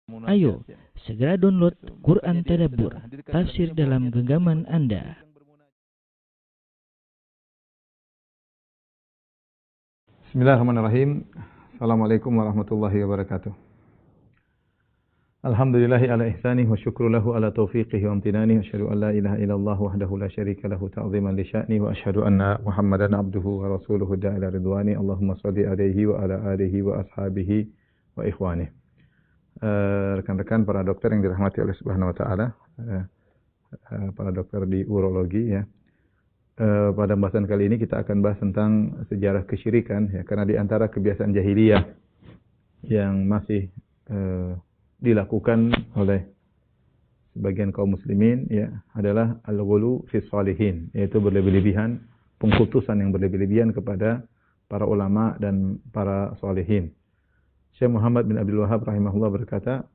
Ayo, segera download Quran Tadabbur, tafsir dalam genggaman Anda. Bismillahirrahmanirrahim. Assalamualaikum warahmatullahi wabarakatuh. Alhamdulillahi ala ihsanih wa syukru lahu ala taufiqihi wa amtinani. Asyhadu an la ilaha illallah wahdahu la syarika lahu ta'ziman li sya'ni wa asyhadu anna Muhammadan abduhu wa rasuluhu da'ila ridwani. Allahumma shalli alaihi wa ala alihi wa ashabihi wa ikhwani. Rekan-rekan para dokter yang dirahmati oleh Subhanahu wa taala, para dokter di urologi ya. Pada pembahasan kali ini kita akan bahas tentang sejarah kesyirikan ya, karena di antara kebiasaan jahiliyah yang masih dilakukan oleh sebagian kaum muslimin ya adalah al-ghulu fi shalihin, yaitu berlebih-lebihan, pengkultusan yang berlebih-lebihan kepada para ulama dan para shalihin. Syekh Muhammad bin Abdul Wahhab rahimahullah berkata,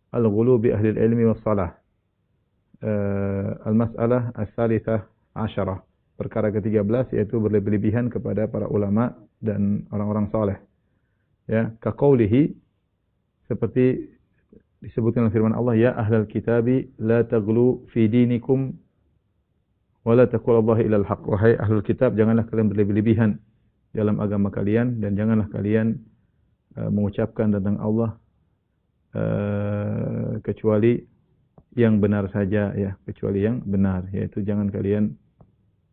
al-ghulu bi ahli al-ilmi was salah. Al-mas'alah as-salitsah asyarah. Perkara ke-13 yaitu berlebih-lebihan kepada para ulama dan orang-orang saleh. Ya, ka qaulihi, seperti disebutkan dalam firman Allah, ya ahlal kitabi la taghlu fi dinikum wa la taqulullahi ilal haqq. Wahai ahlul kitab, janganlah kalian berlebih-lebihan dalam agama kalian dan janganlah kalian mengucapkan tentang Allah kecuali yang benar saja ya, kecuali yang benar, yaitu jangan kalian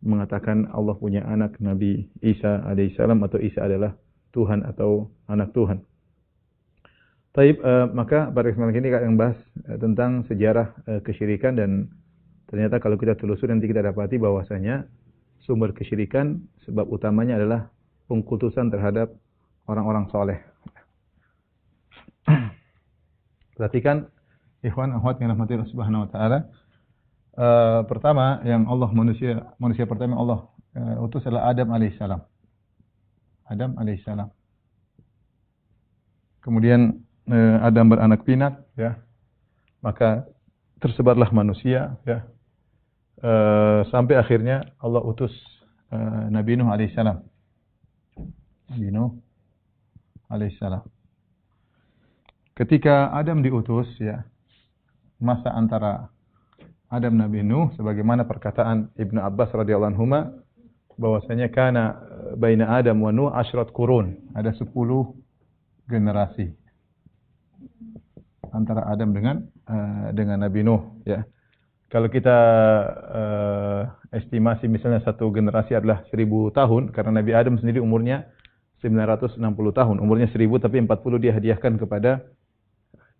mengatakan Allah punya anak, Nabi Isa alaihissalam, atau Isa adalah Tuhan atau anak Tuhan. Taib, maka pada kesempatan ini kita akan bahas tentang sejarah kesyirikan, dan ternyata kalau kita telusuri nanti kita dapati bahwasanya sumber kesyirikan sebab utamanya adalah pengkultusan terhadap orang-orang soleh. Perhatikan ikhwan akhwat yang dirahmati Allah Subhanahu wa taala. Pertama yang Allah manusia pertama Allah utus adalah Adam alaihissalam. Adam alaihissalam. Kemudian Adam beranak pinak ya. Maka tersebarlah manusia ya. Sampai akhirnya Allah utus Nabi Nuh alaihissalam. Nabi Nuh alaihissalam. Ketika Adam diutus ya, masa antara Adam Nabi Nuh, sebagaimana perkataan Ibnu Abbas radhiyallahu anhuma, bahwasanya kana baina Adam wa Nuh 10 qurun, ada 10 generasi antara Adam dengan Nabi Nuh ya. Kalau kita estimasi misalnya satu generasi adalah 1000 tahun, karena Nabi Adam sendiri umurnya 960 tahun, umurnya 1000 tapi 40 dia hadiahkan kepada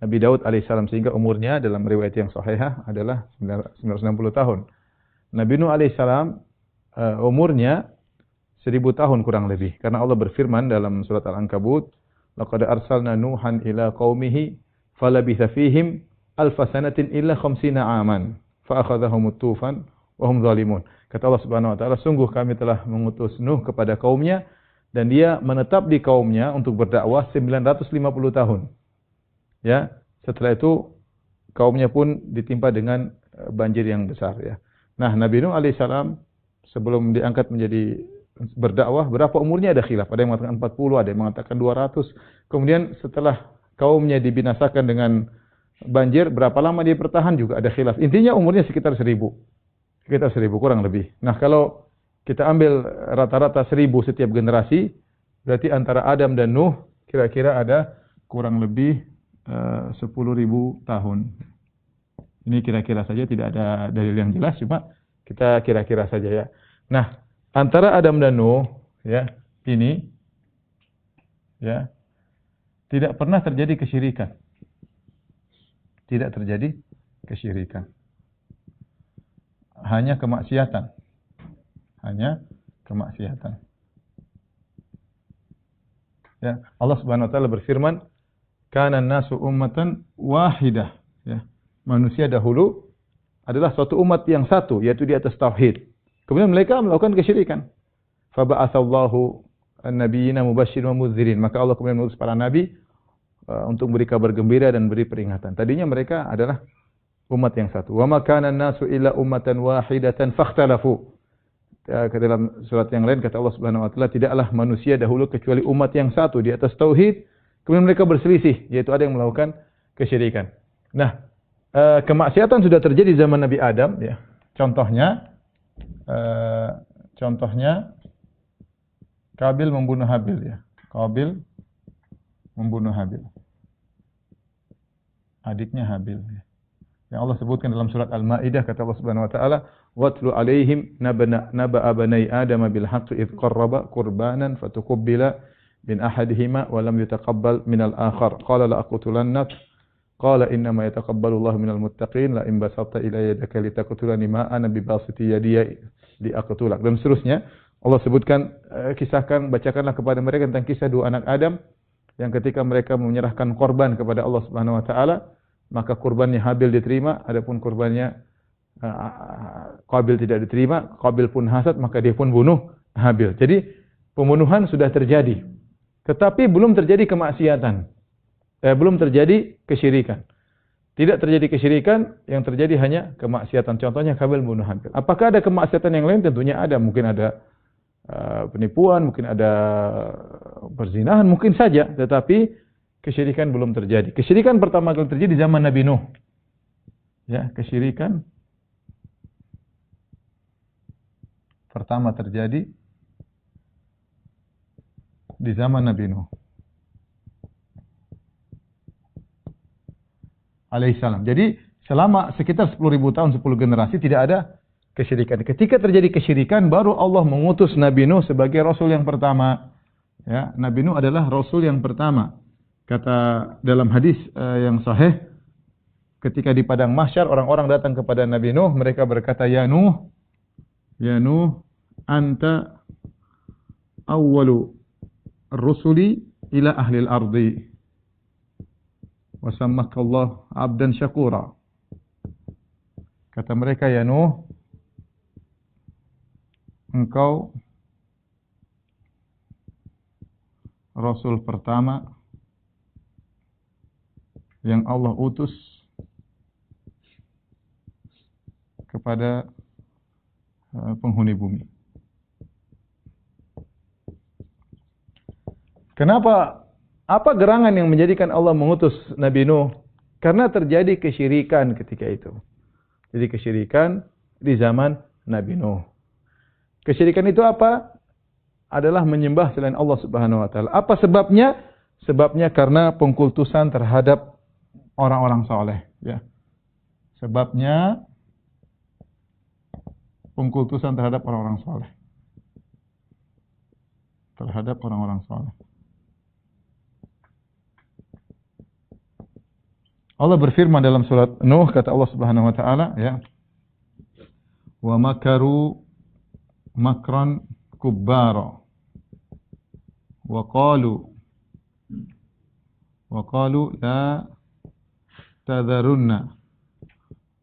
Nabi Daud alaihissalam, sehingga umurnya dalam riwayat yang sahihah adalah 960 tahun. Nabi Nuh alaihissalam umurnya 1000 tahun kurang lebih, karena Allah berfirman dalam surat Al-Ankabut, laqad arsalna Nuhan ila qaumihi falabitha fihim alfa sanatin illa 50 aman fa akhadhahumut tufan wa hum zalimun. Kata Allah Subhanahu wa taala, sungguh kami telah mengutus Nuh kepada kaumnya dan dia menetap di kaumnya untuk berdakwah 950 tahun. Ya, setelah itu kaumnya pun ditimpa dengan banjir yang besar ya. Nah, Nabi Nuh alaihissalam sebelum diangkat menjadi berdakwah, berapa umurnya ada khilaf. Ada yang mengatakan 40, ada yang mengatakan 200. Kemudian setelah kaumnya dibinasakan dengan banjir, berapa lama dia bertahan juga ada khilaf. Intinya umurnya sekitar 1000. Sekitar 1000 kurang lebih. Nah, kalau kita ambil rata-rata 1000 setiap generasi, berarti antara Adam dan Nuh kira-kira ada kurang lebih 10.000 tahun. Ini kira-kira saja, tidak ada dalil yang jelas, cuma kita kira-kira saja ya. Nah, antara Adam dan Nuh ya, ini ya tidak pernah terjadi kesyirikan. Tidak terjadi kesyirikan. Hanya kemaksiatan. Hanya kemaksiatan. Ya, Allah Subhanahu wa taala berfirman, kana nasu ummatan wahidah ya. Manusia dahulu adalah suatu umat yang satu, yaitu di atas tauhid. Kemudian mereka melakukan kesyirikan. Fa ba'atsallahu an-nabiyina mubasysyirin wa mundzirin. Maka Allah kemudian mengutus para nabi untuk beri kabar gembira dan beri peringatan. Tadinya mereka adalah umat yang satu. Wa ma kana an-nasu illa ummatan wahidatan fakhtalafu. Ke dalam surat yang lain kata Allah Subhanahu wa taala, tidaklah manusia dahulu kecuali umat yang satu di atas tauhid. Kemudian mereka berselisih, yaitu ada yang melakukan kesyirikan. Nah, kemaksiatan sudah terjadi zaman Nabi Adam, ya. Contohnya Kabil membunuh Habil, ya. Kabil membunuh Habil, adiknya Habil, ya. Yang Allah sebutkan dalam surat Al-Maidah, kata Allah Subhanahu wa taala, "Watlu 'alaihim naba'a bani Adam bil haqqi id qarraba qurbanan fatuqabbala min ahadihima wa lam yutaqabbal min al-akhar. Qala la aqtulannak. Qala innama yataqabbalu Allahu minal muttaqin la in basatta ilayya yadaka litaqtulani ma ana bibasiti yadiya li aqtulak." Dan seterusnya Allah sebutkan, bacakanlah kepada mereka tentang kisah dua anak Adam yang ketika mereka menyerahkan korban kepada Allah Subhanahu wa taala, maka kurbannya Habil diterima, adapun kurbannya Qabil tidak diterima. Qabil pun hasad, maka dia pun bunuh Habil. Jadi pembunuhan sudah terjadi, tetapi belum terjadi kemaksiatan, belum terjadi kesyirikan. Tidak terjadi kesyirikan, yang terjadi hanya kemaksiatan. Contohnya Qabil bunuh Habil. Apakah ada kemaksiatan yang lain? Tentunya ada. Mungkin ada penipuan, mungkin ada perzinahan, mungkin saja, tetapi kesyirikan belum terjadi. Kesyirikan pertama kali terjadi di zaman Nabi Nuh. Ya, kesyirikan pertama terjadi di zaman Nabi Nuh alaihissalam. Jadi selama sekitar 10.000 tahun, 10 generasi tidak ada kesyirikan. Ketika terjadi kesyirikan, baru Allah mengutus Nabi Nuh sebagai Rasul yang pertama. Ya, Nabi Nuh adalah Rasul yang pertama. Kata dalam hadis yang sahih, ketika di padang mahsyar orang-orang datang kepada Nabi Nuh, mereka berkata, ya Nuh, anta awwalu rusuli ila ahlil ardi wa sammakallah abdan syakura. Kata mereka, ya Nuh, engkau Rasul pertama yang Allah utus kepada penghuni bumi. Kenapa? Apa gerangan yang menjadikan Allah mengutus Nabi Nuh? Karena terjadi kesyirikan ketika itu. Jadi kesyirikan di zaman Nabi Nuh. Kesyirikan itu apa? Adalah menyembah selain Allah Subhanahu wa taala. Apa sebabnya? Sebabnya karena pengkultusan terhadap orang-orang saleh, ya. Sebabnya pengkultusan terhadap orang-orang saleh. Terhadap orang-orang saleh. Allah berfirman dalam surat Nuh, kata Allah Subhanahu wa taala, ya. Wa makaru makran kubbara. Wa qalu la tadharunna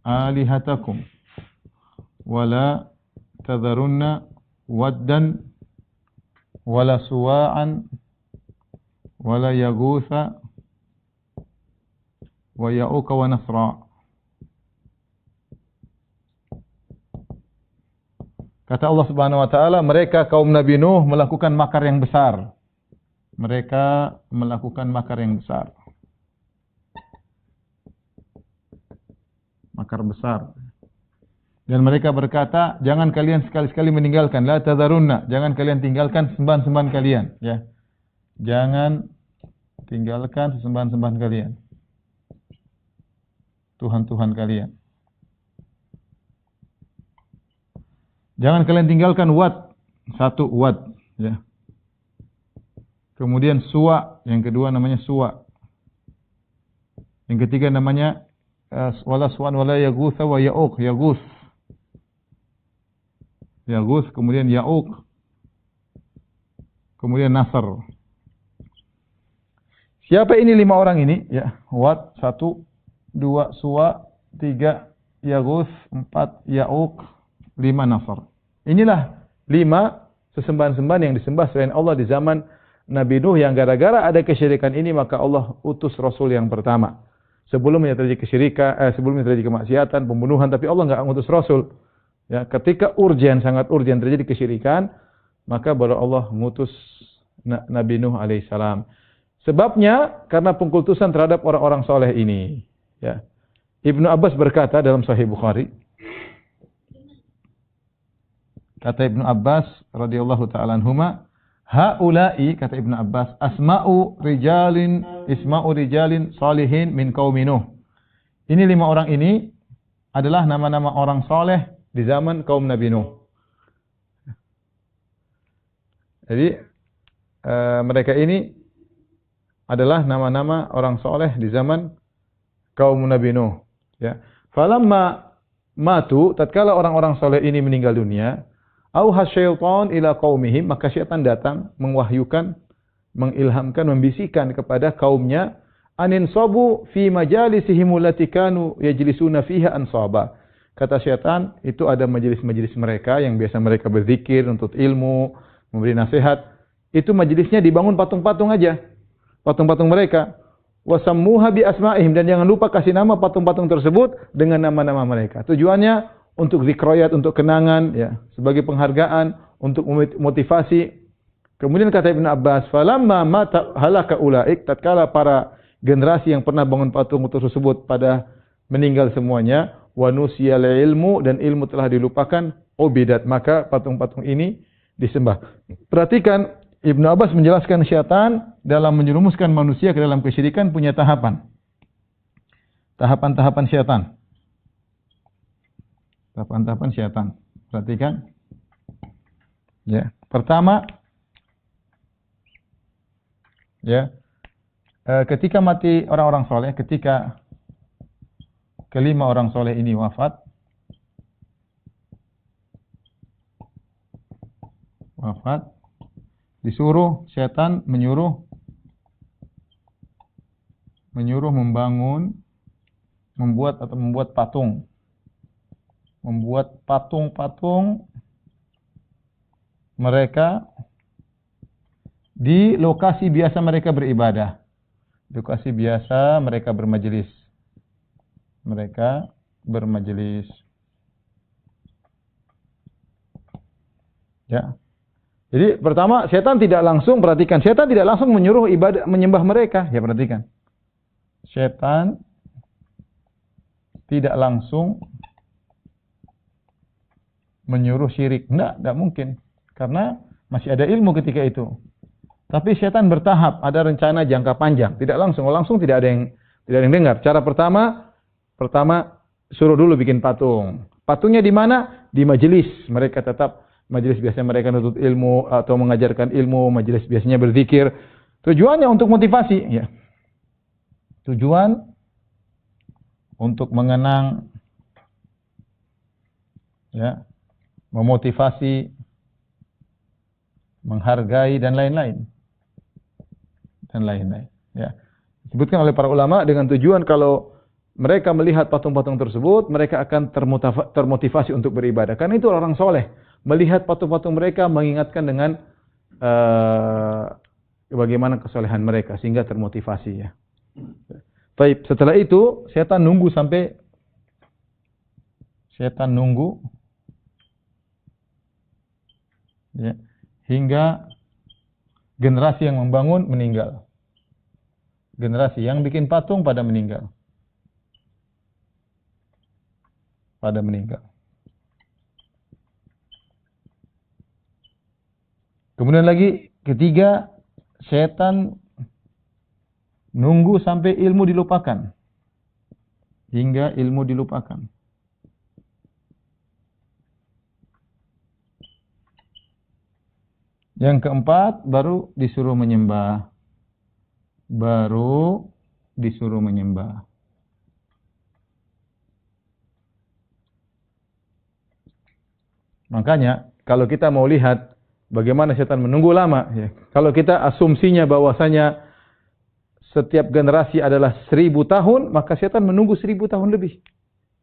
alihatakum wa la tadharunna waddan wa la suwa'an wa la yaghutha wa ya'uqa wa nasra. Kata Allah Subhanahu wa taala, mereka kaum Nabi Nuh melakukan makar yang besar. Mereka melakukan makar yang besar. Makar besar. Dan mereka berkata, jangan kalian sekali-sekali meninggalkan, la tadharunna, jangan kalian tinggalkan sembahan-sembahan kalian, ya. Jangan tinggalkan sembahan-sembahan kalian. Tuhan-tuhan kalian. Jangan kalian tinggalkan Wad, satu Wad, ya. Kemudian Suwa, yang kedua namanya Suwa. Yang ketiga namanya wala Suwan wala Yaghus wa Ya'uq, Yaghus. Yaghus, kemudian Ya'uq. Kemudian Nasr. Siapa ini 5 orang ini? Ya, Wad 1, 2 Suwa, 3 Yaghus, 4 Ya'uq, 5 Nasr. Inilah 5 sesembahan-sembahan yang disembah selain Allah di zaman Nabi Nuh, yang gara-gara ada kesyirikan ini maka Allah utus Rasul yang pertama. Sebelumnya terjadi kesyirikan, sebelumnya terjadi kemaksiatan, pembunuhan, tapi Allah enggak ngutus Rasul. Ya, ketika sangat urgen terjadi kesyirikan, maka baru Allah mengutus Nabi Nuh alaihissalam. Sebabnya karena pengkultusan terhadap orang-orang soleh ini. Ya. Ibnu Abbas berkata dalam Sahih Bukhari, kata Ibnu Abbas radhiyallahu ta'ala anhuma, haula'i, kata Ibnu Abbas, isma'u rijalin salihin min qaumi Nuh. Ini 5 orang ini adalah nama-nama orang soleh di zaman kaum Nabi Nuh. Jadi mereka ini adalah nama-nama orang soleh di zaman kaum Nabi Nuh. Ya. Falamma matu, tatkala orang-orang soleh ini meninggal dunia, auha syaitan ila qaumihim, maka syaitan datang mewahyukan, mengilhamkan, membisikkan kepada kaumnya, anin sabu fi majalisihim allati kanu yajlisuna fiha ansaba. Kata syaitan, itu ada majelis-majelis mereka yang biasa mereka berzikir, untuk ilmu, memberi nasihat. Itu majelisnya dibangun patung-patung aja. Patung-patung mereka. Wasammuha bi asma'ihim, dan jangan lupa kasih nama patung-patung tersebut dengan nama-nama mereka. Tujuannya untuk zikroyat, untuk kenangan, ya, sebagai penghargaan, untuk motivasi. Kemudian kata Ibnu Abbas, falamma mata halaka ulaik, tatkala para generasi yang pernah bangun patung tersebut pada meninggal semuanya, wa nusiyal ilmu, dan ilmu telah dilupakan, ubidat, maka patung-patung ini disembah. Perhatikan, Ibnu Abbas menjelaskan syaitan dalam menjerumuskan manusia ke dalam kesyirikan punya tahapan. Tahapan-tahapan syaitan. Tahapan-tahapan syaitan. Perhatikan. Ya, pertama, ya, ketika mati orang-orang soleh, ketika kelima orang soleh ini wafat, disuruh syaitan menyuruh membangun, membuat patung. Membuat patung-patung mereka di lokasi biasa mereka beribadah. Lokasi biasa mereka bermajelis. Ya. Jadi pertama, setan tidak langsung, perhatikan, setan tidak langsung menyuruh ibadah, menyembah mereka. Ya, perhatikan. Setan tidak langsung menyuruh syirik. Tidak mungkin. Karena masih ada ilmu ketika itu. Tapi setan bertahap, ada rencana jangka panjang. Tidak langsung tidak ada yang dengar. Cara pertama suruh dulu bikin patung. Patungnya di mana? Di majelis. Mereka tetap majelis biasanya mereka menuntut ilmu atau mengajarkan ilmu, majelis biasanya berzikir. Tujuannya untuk motivasi, ya. Tujuan untuk mengenang, ya, memotivasi, menghargai dan lain-lain. Ya. Disebutkan oleh para ulama dengan tujuan kalau mereka melihat patung-patung tersebut, mereka akan termotivasi untuk beribadah. Karena itu orang soleh. Melihat patung-patung mereka mengingatkan dengan bagaimana kesolehan mereka sehingga termotivasi, ya. Baik, setelah itu setan nunggu ya, hingga generasi yang membangun meninggal. Generasi yang bikin patung pada meninggal. Kemudian lagi ketiga, setan nunggu sampai ilmu dilupakan. Hingga ilmu dilupakan. Yang keempat, baru disuruh menyembah. Makanya, kalau kita mau lihat bagaimana setan menunggu lama, ya. Kalau kita asumsinya bahwasanya setiap generasi adalah 1000 tahun, maka setan menunggu 1000 tahun lebih.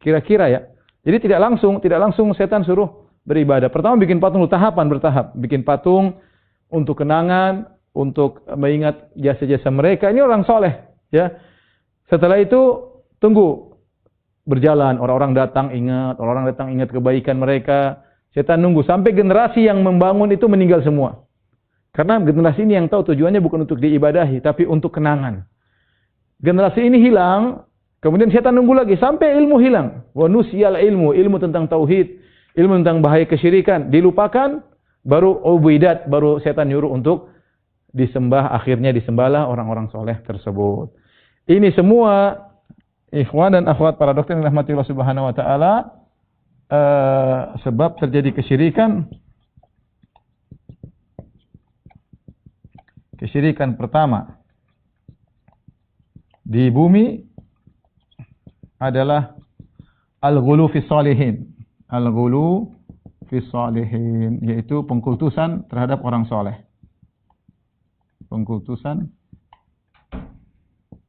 Kira-kira, ya. Jadi tidak langsung setan suruh beribadah. Pertama bikin patung, tahapan bertahap. Bikin patung untuk kenangan, untuk mengingat jasa-jasa mereka. Ini orang soleh, ya. Setelah itu tunggu berjalan, orang-orang datang ingat kebaikan mereka. Setan nunggu sampai generasi yang membangun itu meninggal semua. Karena generasi ini yang tahu tujuannya bukan untuk diibadahi, tapi untuk kenangan. Generasi ini hilang, kemudian setan nunggu lagi sampai ilmu hilang. Wa nusiyal ilmu tentang tauhid, ilmu tentang bahaya kesyirikan dilupakan, baru ubidat, baru setan nyuruh untuk disembah, akhirnya disembahlah orang-orang soleh tersebut. Ini semua ikhwan dan akhwat para dokter yang dirahmati Allah Subhanahu wa taala, sebab terjadi kesyirikan. Kesyirikan pertama di bumi adalah al-ghulu fi shalihin. Al-ghulu fi shalihin, yaitu pengkultusan terhadap orang soleh. Pengkultusan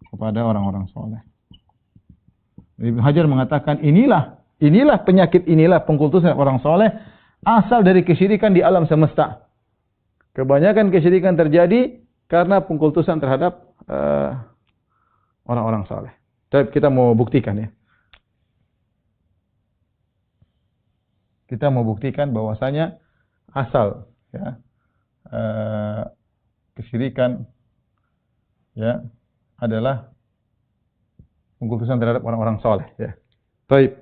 kepada orang-orang soleh. Ibnu Hajar mengatakan inilah penyakit, inilah pengkultusan orang soleh asal dari kesyirikan di alam semesta. Kebanyakan kesyirikan terjadi karena pengkultusan terhadap orang-orang saleh. Tapi kita mau buktikan ya. Kita mau buktikan bahwasanya asal ya kesyirikan ya adalah pengkultusan terhadap orang-orang saleh ya. Baik.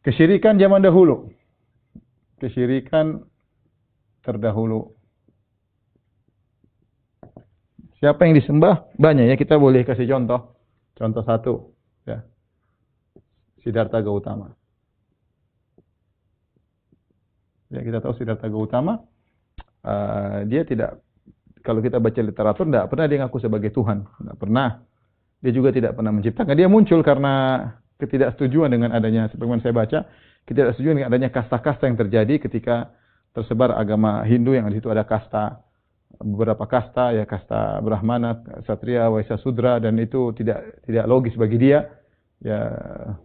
Kesyirikan zaman dahulu. Kesyirikan terdahulu. Siapa yang disembah? Banyak ya, kita boleh kasih contoh. Contoh satu, ya. Siddhartha Gautama. Ya, kita tahu Siddhartha Gautama, dia tidak, kalau kita baca literatur, tidak pernah dia ngaku sebagai Tuhan. Tidak pernah. Dia juga tidak pernah menciptakan. Dia muncul karena ketidaksetujuan dengan adanya, sebagaimana saya baca, ketidaksetujuan dengan adanya kasta-kasta yang terjadi ketika tersebar agama Hindu, yang di situ ada kasta, beberapa kasta, ya kasta Brahmana, Ksatria, Waisya, Sudra, dan itu tidak logis bagi dia. Ya,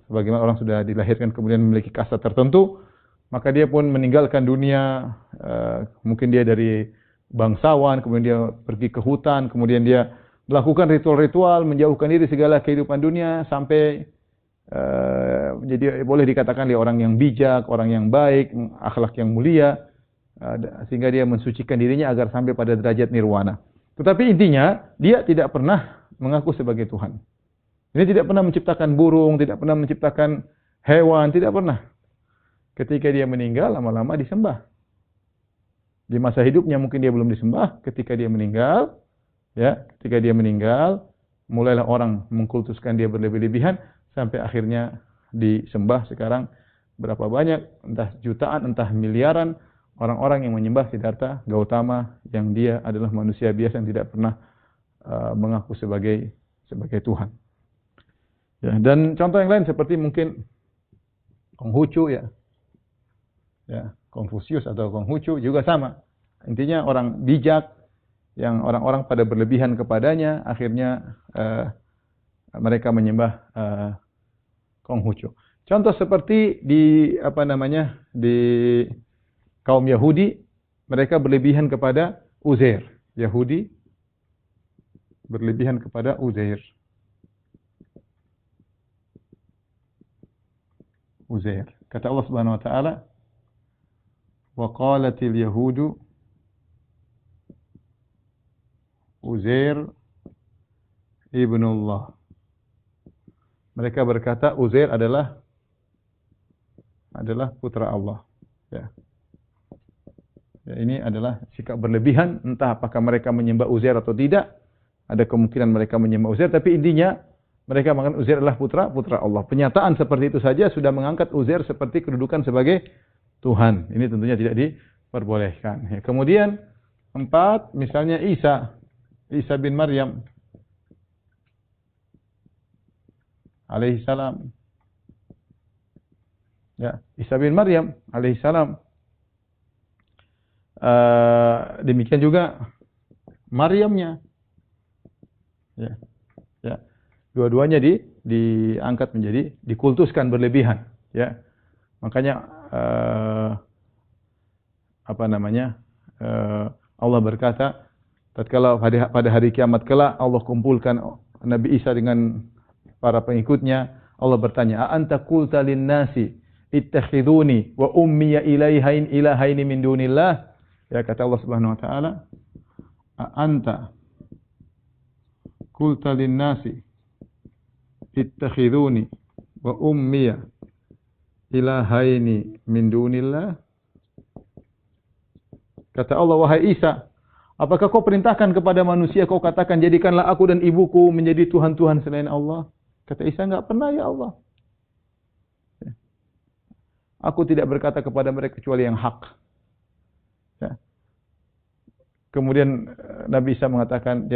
sebagaimana orang sudah dilahirkan kemudian memiliki kasta tertentu, maka dia pun meninggalkan dunia. Mungkin dia dari bangsawan, kemudian dia pergi ke hutan, kemudian dia melakukan ritual-ritual, menjauhkan diri segala kehidupan dunia, sampai jadi boleh dikatakan dia orang yang bijak, orang yang baik, akhlak yang mulia, sehingga dia mensucikan dirinya agar sampai pada derajat nirwana. Tetapi intinya, dia tidak pernah mengaku sebagai Tuhan. Dia tidak pernah menciptakan burung, tidak pernah menciptakan hewan, tidak pernah. Ketika dia meninggal, lama-lama disembah. Di masa hidupnya mungkin dia belum disembah. Ketika dia meninggal, mulailah orang mengkultuskan dia berlebih-lebihan, sampai akhirnya disembah. Sekarang berapa banyak, entah jutaan, entah miliaran orang-orang yang menyembah Siddhartha Gautama, yang dia adalah manusia biasa yang tidak pernah mengaku sebagai Tuhan. Ya, dan contoh yang lain seperti mungkin Konghucu ya, Konfusius atau Konghucu juga sama. Intinya orang bijak yang orang-orang pada berlebihan kepadanya, akhirnya mereka menyembah Konghucu. Contoh seperti di kaum Yahudi, mereka berlebihan kepada Uzair. Yahudi berlebihan kepada Uzair. Uzair. Kata Allah Subhanahu wa taala, "Wa qalatil yahudu Uzair ibnullah." Mereka berkata Uzair adalah putra Allah. Ya. Ya, ini adalah sikap berlebihan, entah apakah mereka menyembah Uzair atau tidak. Ada kemungkinan mereka menyembah Uzair, tapi intinya mereka mengatakan Uzair adalah putra Allah. Penyataan seperti itu saja sudah mengangkat Uzair seperti kedudukan sebagai Tuhan. Ini tentunya tidak diperbolehkan. Ya, kemudian 4, misalnya Isa bin Maryam alaihissalam. Ya, Isa bin Maryam alaihissalam. Demikian juga Maryamnya. Ya. Dua-duanya diangkat menjadi dikultuskan berlebihan, ya. Makanya Allah berkata, tatkala pada hari kiamat kelak Allah kumpulkan Nabi Isa dengan para pengikutnya, Allah bertanya, "A anta qulta lin-nasi ittakhiduni wa ummiya ilahaini min dunillah?" Ya, kata Allah Subhanahu wa taala, "Anta qulta lin-nasi ittakhiduni wa ummiya ilahaini min dunillah." Kata Allah, wahai Isa, apakah kau perintahkan kepada manusia, kau katakan jadikanlah aku dan ibuku menjadi tuhan-tuhan selain Allah? Kata Isa, enggak pernah ya Allah. Aku tidak berkata kepada mereka kecuali yang hak. Ya. Kemudian Nabi Isa mengatakan,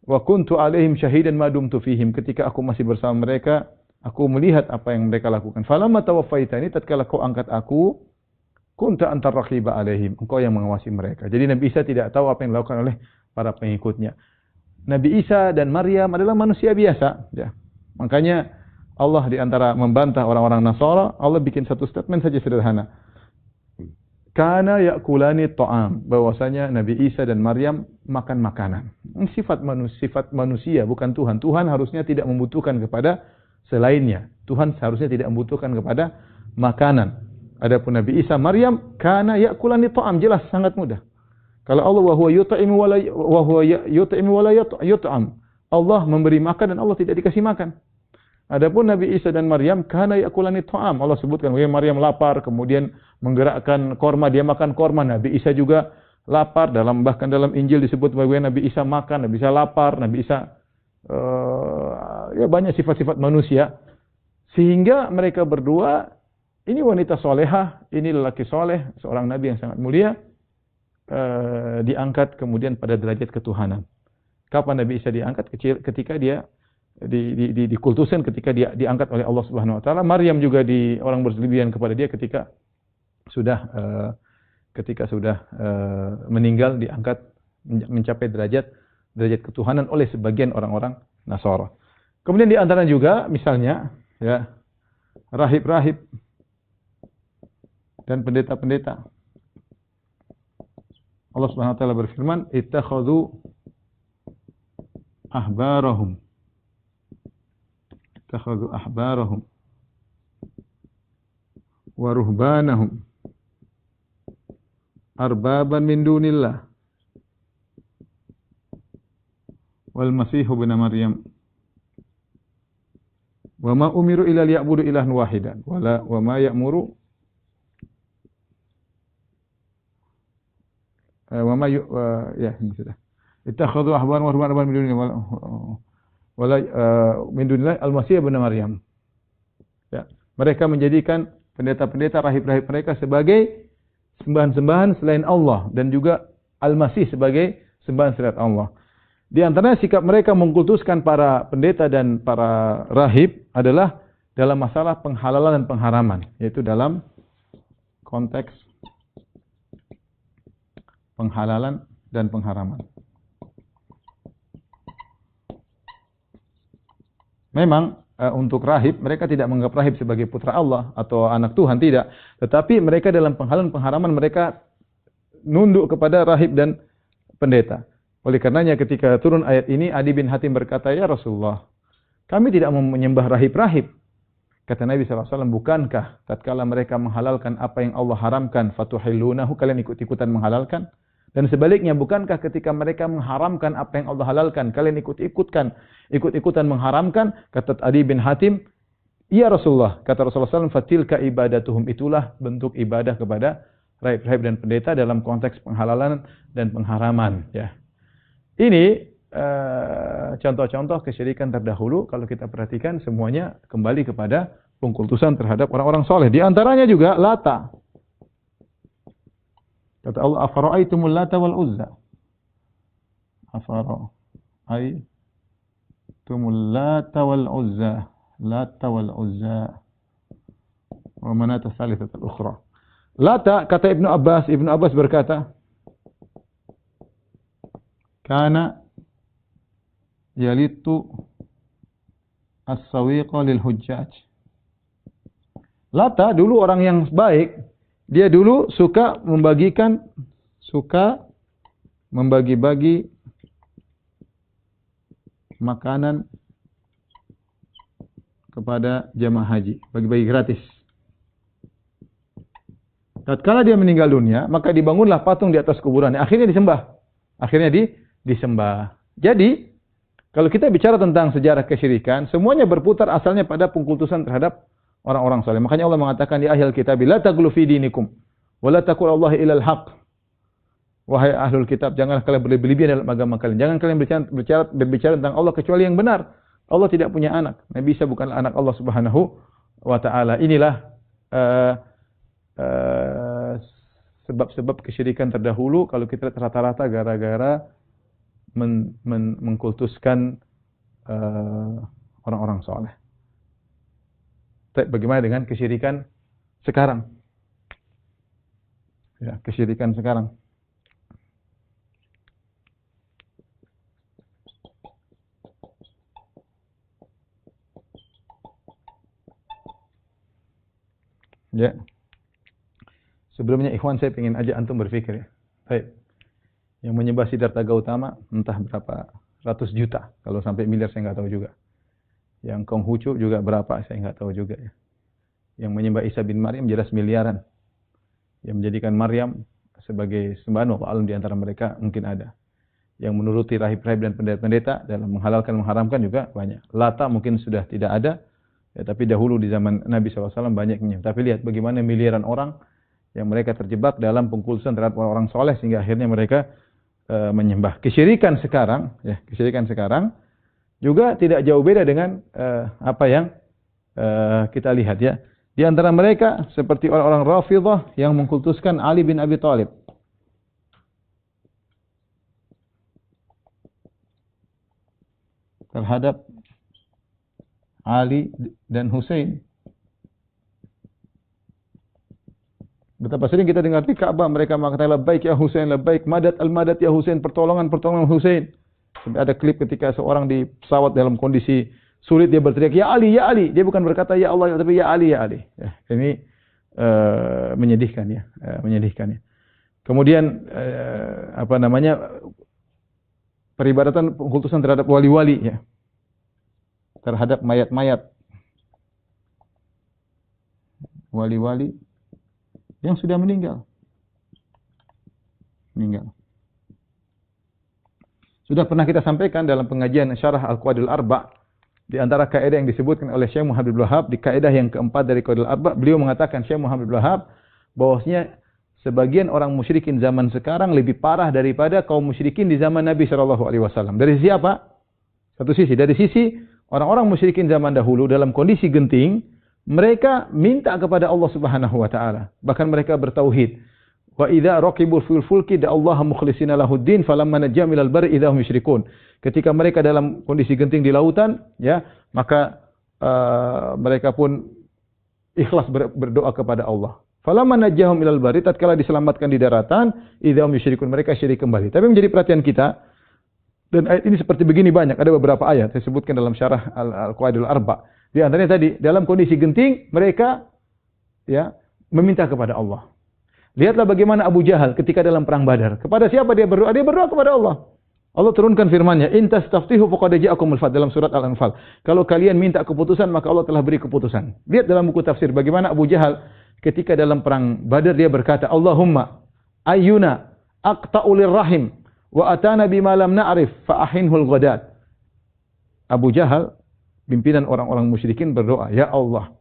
wa kuntu alaihim syahidan ma dumtu fihim. Ketika aku masih bersama mereka, aku melihat apa yang mereka lakukan. Falamma tawaffaitani, tatkala kau angkat aku, kunta antar raqiba alaihim. Engkau yang mengawasi mereka. Jadi Nabi Isa tidak tahu apa yang dilakukan oleh para pengikutnya. Nabi Isa dan Maryam adalah manusia biasa. Ya. Makanya Allah di antara membantah orang-orang Nasara, Allah bikin satu statement saja sederhana. Kana yakulani ta'am, bahwasanya Nabi Isa dan Maryam makan makanan. Sifat manusia, bukan Tuhan. Tuhan harusnya tidak membutuhkan kepada selainnya. Tuhan seharusnya tidak membutuhkan kepada makanan. Adapun Nabi Isa, Maryam, kana yakulani ta'am, jelas sangat mudah. Kalau Allah wa huwa yut'imu wa la yut'am. Allah memberi makan dan Allah tidak dikasih makan. Adapun Nabi Isa dan Maryam, kana yakulani ta'am. Allah sebutkan bahwa Maryam lapar, kemudian menggerakkan korma, dia makan korma. Nabi Isa juga lapar, bahkan dalam Injil disebut bahwa Nabi Isa makan, Nabi Isa lapar, Nabi Isa ya banyak sifat-sifat manusia. Sehingga mereka berdua, ini wanita solehah, ini lelaki soleh, seorang Nabi yang sangat mulia, diangkat kemudian pada derajat ketuhanan. Kapan Nabi Isa diangkat? Ketika dia dikultuskan, ketika dia diangkat oleh Allah Subhanahu wa taala. Maryam juga orang berlebihan kepada dia ketika sudah meninggal, diangkat mencapai derajat ketuhanan oleh sebagian orang-orang Nasara. Kemudian di antara juga misalnya ya rahib-rahib dan pendeta-pendeta. Allah Subhanahu wa taala berfirman, "Ittakhadhu ahbarahum wa ruhbanahum arbaban min dunillah wal masih ibn Maryam wa ma umiru illa liya'budu ilahan wahidan wa ma ya'muru ini sudah. Ittakhadhu ahbaran wa ruhbanan min dunillah min dunillah al-masih ibn Maryam. Ya, mereka menjadikan pendeta-pendeta, rahib-rahib mereka sebagai sembahan-sembahan selain Allah dan juga al-masih sebagai sembahan selain Allah. Di antaranya sikap mereka mengkultuskan para pendeta dan para rahib adalah dalam masalah penghalalan dan pengharaman, yaitu dalam konteks penghalalan dan pengharaman. Memang untuk rahib, mereka tidak menganggap rahib sebagai putra Allah atau anak Tuhan, tidak. Tetapi mereka dalam penghalalan pengharaman, mereka nunduk kepada rahib dan pendeta. Oleh karenanya ketika turun ayat ini, Adi bin Hatim berkata, "Ya Rasulullah, kami tidak mau menyembah rahib-rahib." Kata Nabi SAW, "Bukankah tatkala mereka menghalalkan apa yang Allah haramkan, fatuhillunahu, kalian ikut-ikutan menghalalkan? Dan sebaliknya, bukankah ketika mereka mengharamkan apa yang Allah halalkan, kalian ikut-ikutan mengharamkan?" Kata Adi bin Hatim, "Iya Rasulullah." Kata Rasulullah SAW, "Fatilka ibadatuhum." Itulah bentuk ibadah kepada rahib-rahib dan pendeta dalam konteks penghalalan dan pengharaman. Ya. Ini contoh-contoh kesyirikan terdahulu. Kalau kita perhatikan, semuanya kembali kepada pengkultusan terhadap orang-orang soleh. Di antaranya juga Lata. Kata Allah, "Afara'aitumul Lata wal Uzza." Afara'aitumul Lata wal Uzza. Lata wal Uzza. Wa manata tsalitsatul ukhra. Lata, kata Ibnu Abbas berkata, "Kana yalitu as-sawiqa lil hujjaj." Lata dulu orang yang baik. Dia dulu suka membagi-bagi makanan kepada jamaah haji, bagi-bagi gratis. Tatkala dia meninggal dunia, maka dibangunlah patung di atas kuburannya. Akhirnya disembah. Disembah. Jadi, kalau kita bicara tentang sejarah kesyirikan, semuanya berputar asalnya pada pengkultusan terhadap orang-orang saleh. Makanya Allah mengatakan di akhir kitab, la taghlu fi dinikum wa la taqulu Allahi ilal haq. Wahai ahlul kitab, janganlah kalian berlebihan dalam agama kalian. Jangan kalian berbicara tentang Allah kecuali yang benar. Allah tidak punya anak. Nabi Isa bukanlah anak Allah Subhanahu wa taala. Inilah sebab-sebab kesyirikan terdahulu kalau kita rata-rata gara-gara mengkultuskan orang-orang saleh. Bagaimana dengan kesyirikan sekarang? Ya, kesyirikan sekarang. Ya. Sebelumnya ikhwan saya ingin ajak antum berpikir ya. Baik. Yang menyembah Siddhartha Gautama entah berapa ratus juta. Kalau sampai miliar saya enggak tahu juga. Yang Konghucu juga berapa saya enggak tahu juga ya. Yang menyembah Isa bin Maryam jelas miliaran. Yang menjadikan Maryam sebagai sembahan wa alam di antara mereka mungkin ada. Yang menuruti rahib-rahib dan pendeta-pendeta dalam menghalalkan mengharamkan juga banyak. Lata mungkin sudah tidak ada. Ya, tapi dahulu di zaman Nabi SAW banyaknya. Tapi lihat bagaimana miliaran orang yang mereka terjebak dalam pengkultusan terhadap orang soleh sehingga akhirnya mereka menyembah. Kesyirikan sekarang juga tidak jauh beda dengan apa yang kita lihat ya. Di antara mereka seperti orang-orang Rafidhah yang mengkultuskan Ali bin Abi Thalib. Terhadap Ali dan Husain. Betapa sering kita dengar di Ka'bah mereka mengatakan labbaik ya Husain, labbaik madad al-madad ya Husain, pertolongan Husain. Sampai ada klip ketika seorang di pesawat dalam kondisi sulit dia berteriak ya Ali, ya Ali. Dia bukan berkata ya Allah tapi ya Ali, ya Ali. Ya, ini menyedihkan ya, menyedihkan ya. Kemudian peribadatan pengkultusan terhadap wali-wali ya. Terhadap mayat-mayat. Wali-wali yang sudah meninggal. Sudah pernah kita sampaikan dalam pengajian Syarah Al-Qawaidul Arba' di antara kaidah yang disebutkan oleh Syekh Muhammad bin Abdul Wahhab di kaidah yang keempat dari Qawaidul Arba', beliau mengatakan Syekh Muhammad bin Abdul Wahhab bahwasanya sebagian orang musyrikin zaman sekarang lebih parah daripada kaum musyrikin di zaman Nabi sallallahu alaihi wasallam. Dari sisi apa? Satu sisi, dari sisi orang-orang musyrikin zaman dahulu dalam kondisi genting, mereka minta kepada Allah Subhanahu wa taala. Bahkan mereka bertauhid. Wa idza raqibu fil fulki da'allaha mukhlishina lahuddin falamma najjahum ilal barri idza hum yusyrikun. Ketika mereka dalam kondisi genting di lautan, ya, maka mereka pun ikhlas berdoa kepada Allah. Falamma najjahum ilal barri, tatkala diselamatkan di daratan, idza hum yusyrikun, mereka syirik kembali. Tapi menjadi perhatian kita, dan ayat ini seperti begini banyak, ada beberapa ayat saya sebutkan dalam Syarah Al-Qawaidul Arba'. Di antaranya tadi, dalam kondisi genting, mereka ya meminta kepada Allah. Lihatlah bagaimana Abu Jahal ketika dalam perang Badar. Kepada siapa dia berdoa? Dia berdoa kepada Allah. Allah turunkan firman-Nya, "In tastaftihu faqad ja'akumul fath" dalam surat Al-Anfal. Kalau kalian minta keputusan, maka Allah telah beri keputusan. Lihat dalam buku tafsir bagaimana Abu Jahal ketika dalam perang Badar dia berkata, "Allahumma ayyuna aqta'u lirrahim wa atana bima lam na'rif fa ahinhul ghadat." Abu Jahal, pimpinan orang-orang musyrikin berdoa, "Ya Allah,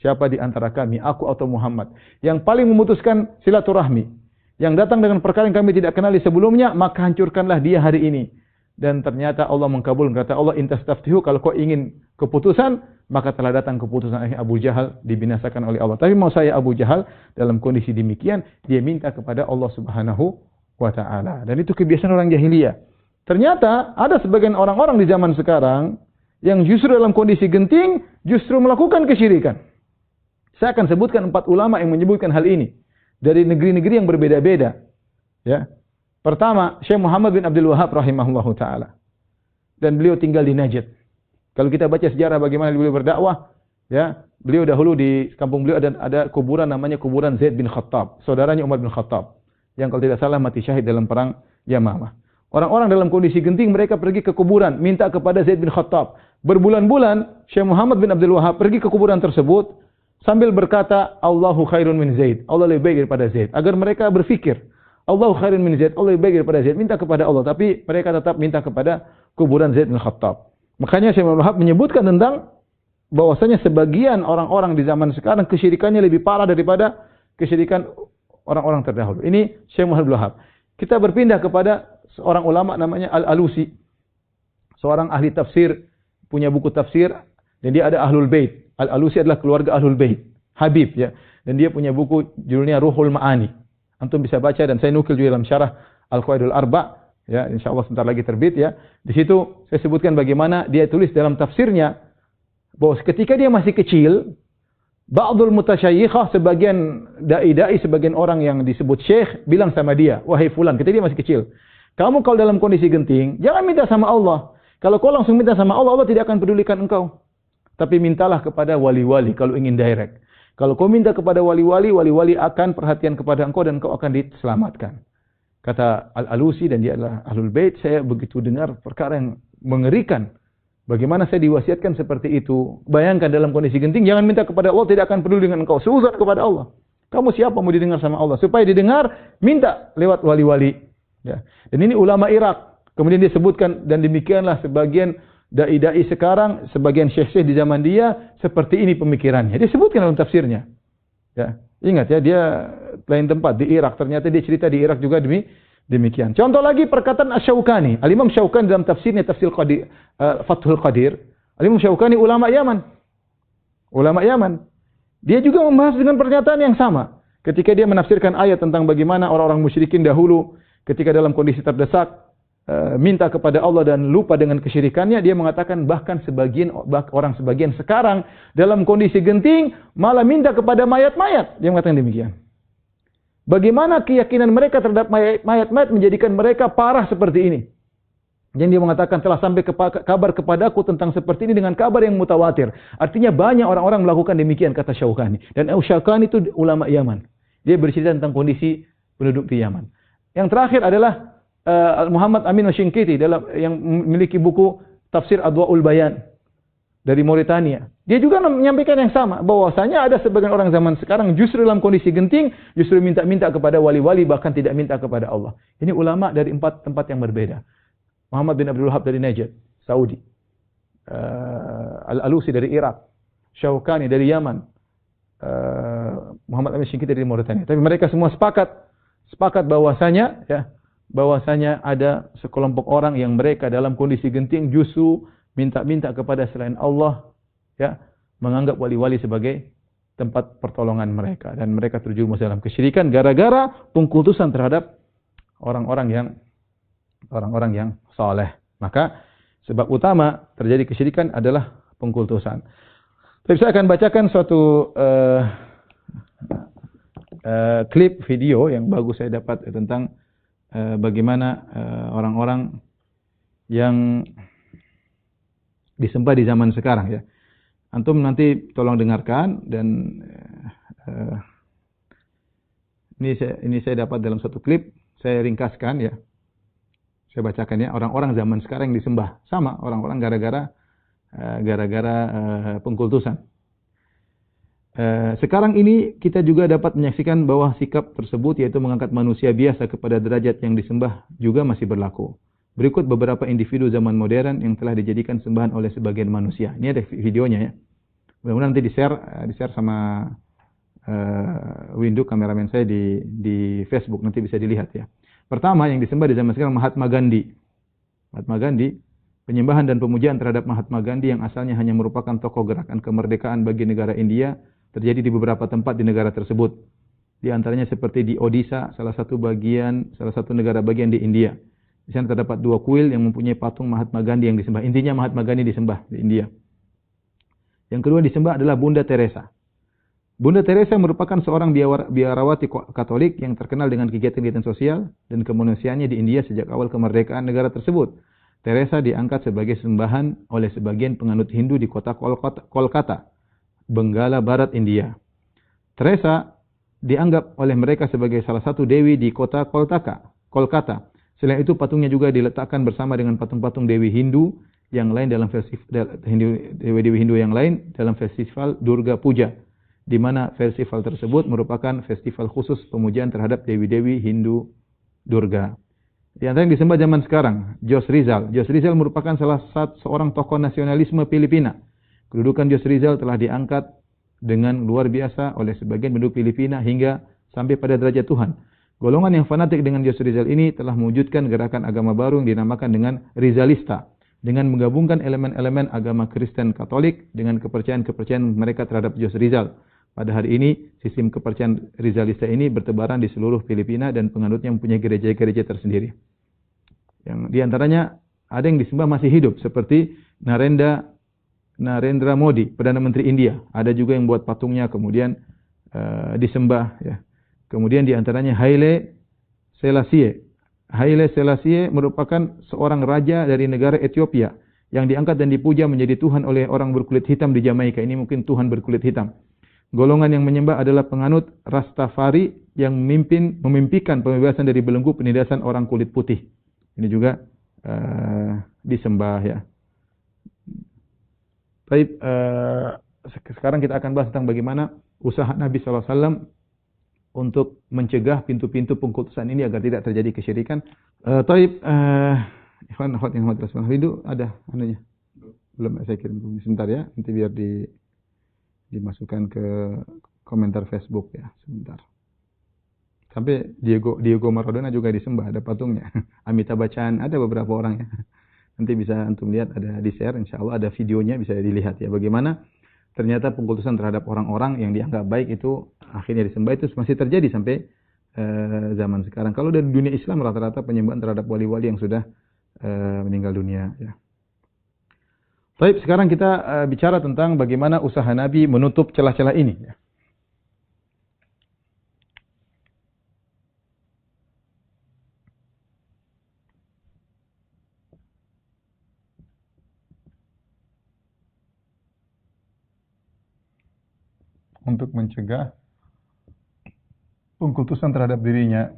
siapa di antara kami, aku atau Muhammad, yang paling memutuskan silaturahmi, yang datang dengan perkara yang kami tidak kenali sebelumnya, maka hancurkanlah dia hari ini." Dan ternyata Allah mengkabulkan, kata Allah, "In tastaftihu", kalau kau ingin keputusan, maka telah datang keputusan. Akhirnya Abu Jahal dibinasakan oleh Allah. Tapi mau saya Abu Jahal dalam kondisi demikian, dia minta kepada Allah Subhanahu wa taala. Dan itu kebiasaan orang jahiliyah. Ternyata ada sebagian orang-orang di zaman sekarang yang justru dalam kondisi genting justru melakukan kesyirikan. Saya akan sebutkan 4 ulama yang menyebutkan hal ini dari negeri-negeri yang berbeda-beda. Ya. Pertama, Syekh Muhammad bin Abdul Wahhab rahimahullahu taala. Dan beliau tinggal di Najd. Kalau kita baca sejarah bagaimana beliau berdakwah, ya, beliau dahulu di kampung beliau ada kuburan namanya kuburan Zaid bin Khattab, saudaranya Umar bin Khattab, yang kalau tidak salah mati syahid dalam perang Yamamah. Orang-orang dalam kondisi genting mereka pergi ke kuburan, minta kepada Zaid bin Khattab. Berbulan-bulan Syekh Muhammad bin Abdul Wahhab pergi ke kuburan tersebut sambil berkata Allahu khairun min Zaid, Allah lebih baik daripada Zaid, agar mereka berfikir Allahu khairun min Zaid, Allah lebih baik daripada Zaid, minta kepada Allah, tapi mereka tetap minta kepada kuburan Zaid bin Khattab. Makanya Syekh Muhammad Wahab menyebutkan tentang bahwasanya sebagian orang-orang di zaman sekarang kesyirikannya lebih parah daripada kesyirikan orang-orang terdahulu. Ini Syekh Muhammad Wahab. Kita berpindah kepada seorang ulama namanya Al-Alusi, seorang ahli tafsir, punya buku tafsir, dan dia ada Ahlul Bait. Al-Alusi adalah keluarga Ahlul Bait, Habib ya. Dan dia punya buku judulnya Ruhul Ma'ani. Antum bisa baca, dan saya nukil juga dalam syarah Al-Qawaidul Arba, ya, insyaallah sebentar lagi terbit ya. Di situ saya sebutkan bagaimana dia tulis dalam tafsirnya bahwa ketika dia masih kecil, ba'dul mutasyayikhah, sebagian dai-dai, sebagian orang yang disebut syekh bilang sama dia, wahai fulan, ketika dia masih kecil, kamu kalau dalam kondisi genting, jangan minta sama Allah. Kalau kau langsung minta sama Allah, Allah tidak akan pedulikan engkau. Tapi mintalah kepada wali-wali kalau ingin direct. Kalau kau minta kepada wali-wali, wali-wali akan perhatian kepada engkau dan engkau akan diselamatkan. Kata Al-Alusi, dan dia adalah Ahlul Bait, saya begitu dengar perkara yang mengerikan. Bagaimana saya diwasiatkan seperti itu. Bayangkan dalam kondisi genting, jangan minta kepada Allah, tidak akan peduli dengan engkau. Seuzon kepada Allah. Kamu siapa mau didengar sama Allah? Supaya didengar, minta lewat wali-wali. Ya. Dan ini ulama Irak. Kemudian dia sebutkan, dan demikianlah sebagian dai-dai sekarang, sebagian syekh-syekh di zaman dia, seperti ini pemikirannya. Dia sebutkan dalam tafsirnya. Ya. Ingat ya, dia lain tempat, di Irak. Ternyata dia cerita di Irak juga demikian. Contoh lagi perkataan Asy-Syaukani. Al-Imam Syaukani dalam tafsirnya, Tafsir Qadir, Fathul Qadir. Al-Imam Syaukani ulama Yaman. Ulama Yaman. Dia juga membahas dengan pernyataan yang sama. Ketika dia menafsirkan ayat tentang bagaimana orang-orang musyrikin dahulu, ketika dalam kondisi terdesak, minta kepada Allah dan lupa dengan kesyirikannya, dia mengatakan bahkan orang sebagian sekarang dalam kondisi genting malah minta kepada mayat-mayat. Dia mengatakan demikian. Bagaimana keyakinan mereka terhadap mayat-mayat menjadikan mereka parah seperti ini? Yang dia mengatakan telah sampai kabar kepadaku tentang seperti ini dengan kabar yang mutawatir. Artinya banyak orang-orang melakukan demikian, kata Syaukani. Dan Syaukani itu ulama Yaman. Dia bercerita tentang kondisi penduduk di Yaman. Yang terakhir adalah Muhammad Amin Asy-Syinkiti yang memiliki buku Tafsir Adwaul Bayan dari Mauritania. Dia juga menyampaikan yang sama, bahwasanya ada sebagian orang zaman sekarang justru dalam kondisi genting, justru minta-minta kepada wali-wali, bahkan tidak minta kepada Allah. Ini ulama dari 4 tempat yang berbeda. Muhammad bin Abdul Wahab dari Najd, Saudi. Al-Alusi dari Irak. Syaukani dari Yaman. Muhammad Amin Asy-Syinkiti dari Mauritania. Tapi mereka semua sepakat bahwasanya ada sekelompok orang yang mereka dalam kondisi genting justru minta-minta kepada selain Allah, ya, menganggap wali-wali sebagai tempat pertolongan mereka, dan mereka terjerumus dalam kesyirikan gara-gara pengkultusan terhadap orang-orang yang saleh. Maka sebab utama terjadi kesyirikan adalah pengkultusan. Tapi saya akan bacakan suatu klip video yang bagus saya dapat tentang bagaimana orang-orang yang disembah di zaman sekarang ya. Antum nanti tolong dengarkan, dan ini saya dapat dalam satu klip, saya ringkaskan ya. Saya bacakan ya, orang-orang zaman sekarang yang disembah sama orang-orang gara-gara pengkultusan. Sekarang ini kita juga dapat menyaksikan bahwa sikap tersebut, yaitu mengangkat manusia biasa kepada derajat yang disembah, juga masih berlaku. Berikut beberapa individu zaman modern yang telah dijadikan sembahan oleh sebagian manusia. Ini ada videonya ya. Mudah-mudahan nanti di-share sama Windu, kameramen saya di Facebook, nanti bisa dilihat ya. Pertama yang disembah di zaman sekarang Mahatma Gandhi. Mahatma Gandhi, penyembahan dan pemujaan terhadap Mahatma Gandhi yang asalnya hanya merupakan tokoh gerakan kemerdekaan bagi negara India terjadi di beberapa tempat di negara tersebut. Di antaranya seperti di Odisha, salah satu negara bagian di India. Di sana terdapat 2 kuil yang mempunyai patung Mahatma Gandhi yang disembah. Intinya Mahatma Gandhi disembah di India. Yang kedua disembah adalah Bunda Teresa. Bunda Teresa merupakan seorang biarawati Katolik yang terkenal dengan kegiatan-kegiatan sosial dan kemanusiaannya di India sejak awal kemerdekaan negara tersebut. Teresa diangkat sebagai sembahan oleh sebagian penganut Hindu di kota Kolkata, Benggala Barat, India. Teresa dianggap oleh mereka sebagai salah satu dewi di kota Kolkata. Selain itu patungnya juga diletakkan bersama dengan patung-patung dewi Hindu yang lain dalam festival dewi-dewi Hindu yang lain dalam festival Durga Puja di mana festival tersebut merupakan festival khusus pemujaan terhadap dewi-dewi Hindu Durga. Di antara yang disembah zaman sekarang, Jos Rizal. Jos Rizal merupakan seorang tokoh nasionalisme Filipina. Kedudukan Jos Rizal telah diangkat dengan luar biasa oleh sebagian penduduk Filipina hingga sampai pada derajat Tuhan. Golongan yang fanatik dengan Jos Rizal ini telah mewujudkan gerakan agama baru yang dinamakan dengan Rizalista, dengan menggabungkan elemen-elemen agama Kristen Katolik dengan kepercayaan-kepercayaan mereka terhadap Jos Rizal. Pada hari ini, sistem kepercayaan Rizalista ini bertebaran di seluruh Filipina dan penganutnya mempunyai gereja-gereja tersendiri. Yang di antaranya ada yang disembah masih hidup seperti Narendra Modi, Perdana Menteri India. Ada juga yang buat patungnya kemudian disembah. Ya. Kemudian di antaranya Haile Selassie. Haile Selassie merupakan seorang raja dari negara Ethiopia yang diangkat dan dipuja menjadi Tuhan oleh orang berkulit hitam di Jamaika. Ini mungkin Tuhan berkulit hitam. Golongan yang menyembah adalah penganut Rastafari yang memimpikan pembebasan dari belenggu penindasan orang kulit putih. Ini juga disembah ya. Baik, sekarang kita akan bahas tentang bagaimana usaha Nabi SAW untuk mencegah pintu-pintu pengkultusan ini agar tidak terjadi kesyirikan. Ikhwan akhwat yang hormat itu ada anunya. Belum saya kirim sebentar ya, nanti biar dimasukkan ke komentar Facebook ya, sebentar. Sampai Diego Maradona juga disembah, ada patungnya. Amitabh Bachchan, ada beberapa orang ya. Nanti bisa antum lihat, ada di share, insyaallah ada videonya bisa dilihat ya. Bagaimana ternyata pengkultusan terhadap orang-orang yang dianggap baik itu akhirnya disembah, itu masih terjadi sampai zaman sekarang. Kalau dari dunia Islam rata-rata penyembahan terhadap wali-wali yang sudah meninggal dunia ya. Baik, sekarang kita bicara tentang bagaimana usaha Nabi menutup celah-celah ini ya. Untuk mencegah pengkultusan terhadap dirinya.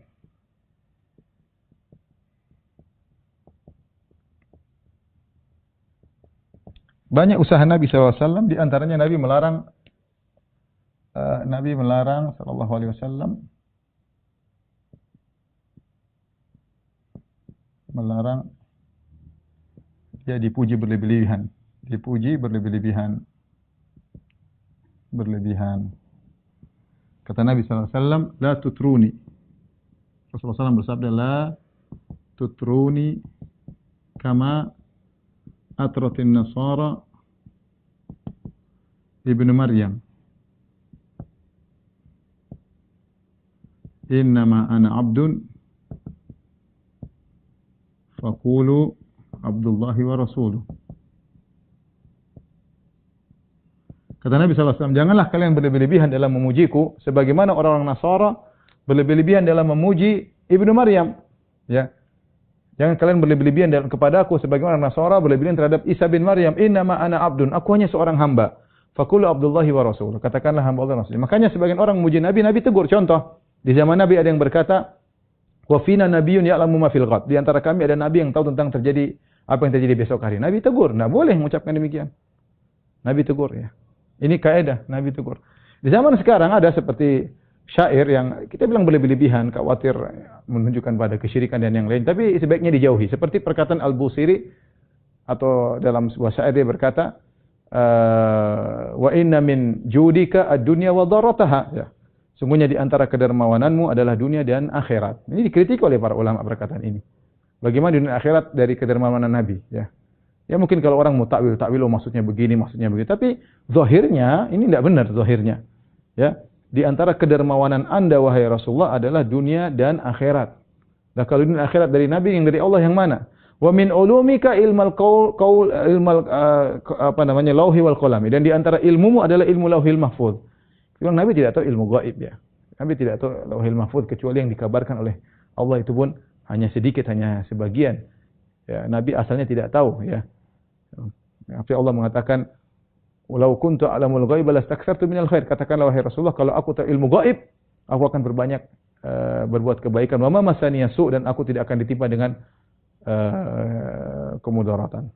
Banyak usaha Nabi SAW, di antaranya Nabi melarang sallallahu alaihi wasallam melarang dia dipuji berlebihan. Kata Nabi SAW, la tutruni. Rasulullah SAW bersabda, la tutruni kama atratin nasara ibnu Maryam. Innama ana abdun faqulu Abdullahi wa rasuluh. Kata Nabi SAW, janganlah kalian berlebihan dalam memujiku sebagaimana orang-orang Nasara berlebihan dalam memuji Ibnu Maryam. Ya. Jangan kalian berlebihan kepada aku sebagaimana orang Nasara berlebihan terhadap Isa bin Maryam. Innama ana abdun, aku hanya seorang hamba. Faqulu Abdullahi wa rasuluh. Katakanlah hamba Allah Rasul. Makanya sebagian orang memuji Nabi tegur. Contoh, di zaman Nabi ada yang berkata, wa fina nabiyyun ya'lamu ma fil ghad. Di antara kami ada nabi yang tahu tentang apa yang terjadi besok hari. Nabi tegur, enggak boleh mengucapkan demikian. Nabi tegur ya. Ini kaidah Nabi tegur. Di zaman sekarang ada seperti syair yang kita bilang berlebihan, khawatir menunjukkan pada kesyirikan dan yang lain, tapi sebaiknya dijauhi. Seperti perkataan Al-Busiri atau dalam sebuah syair dia berkata, wa inna min judika ad-dunya wa darataha. Ya. Sungguhnya di antara kedermawananmu adalah dunia dan akhirat. Ini dikritik oleh para ulama perkataan ini. Bagaimana dunia akhirat dari kedermawanan Nabi, ya. Ya mungkin kalau orang mau takwil, maksudnya begini, maksudnya begitu. Tapi zahirnya ini tidak benar zahirnya. Ya, di antara kedermawanan Anda wahai Rasulullah adalah dunia dan akhirat. Nah, kalau dunia akhirat dari Nabi yang dari Allah yang mana? Wa min ulumika ilmal lauhi wal qalami. Dan di antara ilmumu adalah ilmu lauhil mahfuz. Kalau Nabi tidak tahu ilmu gaib ya. Nabi tidak tahu lauhil mahfuz kecuali yang dikabarkan oleh Allah, itu pun hanya sedikit, hanya sebagian. Ya, Nabi asalnya tidak tahu ya. Tapi Allah mengatakan, "Walau kuntu a'lamul ghaiba lastakthartu minal khair." Katakanlah wahai Rasulullah, kalau aku tahu ilmu gaib, aku akan berbanyak berbuat kebaikan. Wa ma masaniya su', dan aku tidak akan ditimpa dengan kemudaratan.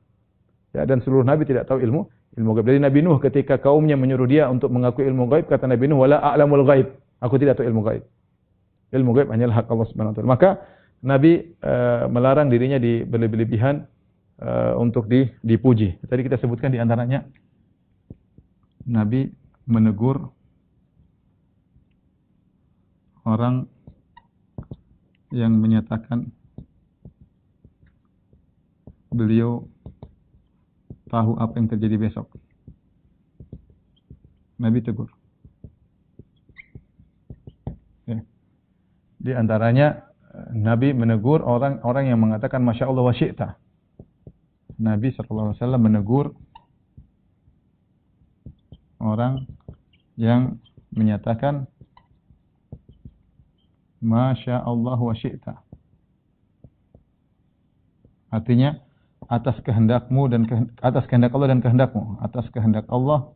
Ya, dan seluruh nabi tidak tahu ilmu ilmu gaib. Dari Nabi Nuh ketika kaumnya menyuruh dia untuk mengakui ilmu gaib, kata Nabi Nuh, "Wala a'lamul gaib." Aku tidak tahu ilmu gaib. Ilmu gaib hanyalah hak Allah Subhanahu wa taala. Maka Nabi melarang dirinya berlebihan untuk dipuji. Tadi kita sebutkan di antaranya Nabi menegur orang yang menyatakan beliau tahu apa yang terjadi besok. Nabi tegur. Ya. Di antaranya Nabi menegur orang yang mengatakan Masya Allah wa syi'ta. Nabi SAW menegur orang yang menyatakan Masya Allah wa syi'ta. Artinya atas kehendakmu dan atas kehendak Allah dan kehendakmu, atas kehendak Allah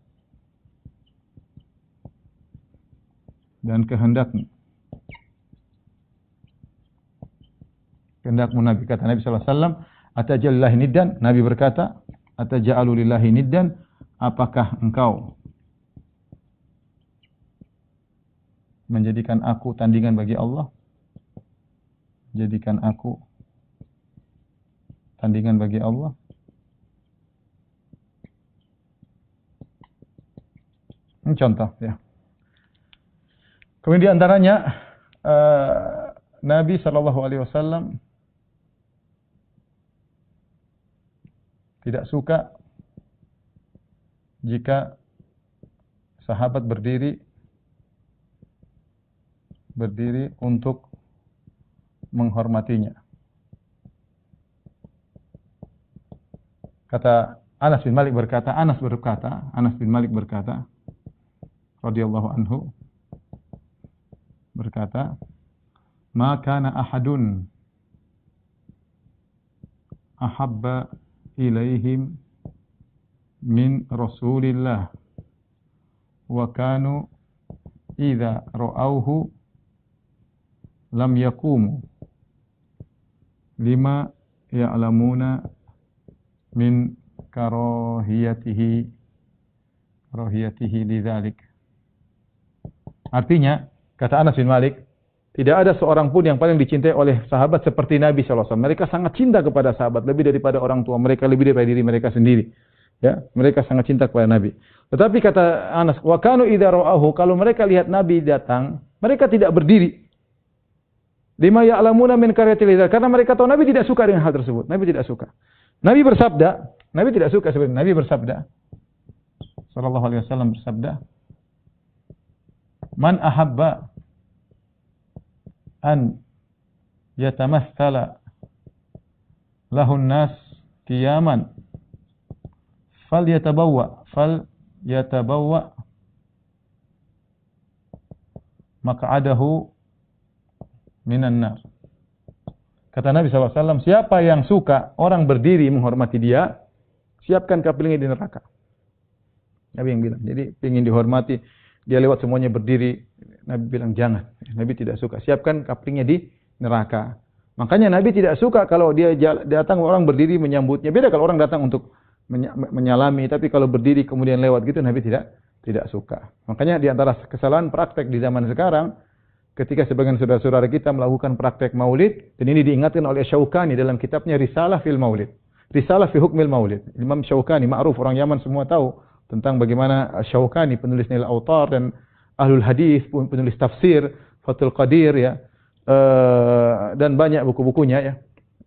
dan kehendakmu. Kehendakmu Nabi, kata Nabi sallallahu alaihi wasallam, atajallahi niddan, Nabi berkata, ataja'alu lillahi niddan, apakah engkau menjadikan aku tandingan bagi Allah? Jadikan aku tandingan bagi Allah. Ini contoh ya. Kemudian di antaranya Nabi SAW tidak suka jika sahabat berdiri untuk menghormatinya. Kata Anas bin Malik berkata, radhiyallahu anhu berkata, "Ma kana ahadun ahabba ilaihim min Rasulillah wa kanu idza ra'awhu lam yaqumu lima ya'lamuna min karahiyatihi lidzalik." Artinya, kata Anas bin Malik, tidak ada seorang pun yang paling dicintai oleh sahabat seperti Nabi SAW. Mereka sangat cinta kepada sahabat, lebih daripada orang tua mereka, lebih daripada diri mereka sendiri. Ya, mereka sangat cinta kepada Nabi. Tetapi kata Anas, wa kanu idza ra'ahu, kalau mereka lihat Nabi datang, mereka tidak berdiri. Lima ya'lamuna min karyatil lidzalik, karena mereka tahu Nabi tidak suka dengan hal tersebut. Nabi tidak suka. Nabi bersabda, Nabi tidak suka sebenarnya. Nabi bersabda, sallallahu alaihi wasallam bersabda, "Man ahabba an yatamathala lahun nas qiyaman falyatabawwa maq'adahu minan nar." Kata Nabi SAW, siapa yang suka orang berdiri menghormati dia, siapkan kapilnya di neraka. Nabi yang bilang, jadi ingin dihormati, dia lewat semuanya berdiri. Nabi bilang jangan. Nabi tidak suka. Siapkan kaplingnya di neraka. Makanya Nabi tidak suka kalau dia datang orang berdiri menyambutnya. Beda kalau orang datang untuk menyalami, tapi kalau berdiri kemudian lewat gitu Nabi tidak suka. Makanya di antara kesalahan praktek di zaman sekarang, ketika sebagian saudara-saudara kita melakukan praktek maulid, dan ini diingatkan oleh Syaukani dalam kitabnya Risalah fil Maulid. Risalah fi Hukmil Maulid. Imam Syaukani, ma'ruf, orang Yaman semua tahu tentang bagaimana Syaukani, penulis Nail Autar dan Ahlul Hadis, penulis tafsir, Fathul Qadir ya, dan banyak buku-bukunya ya.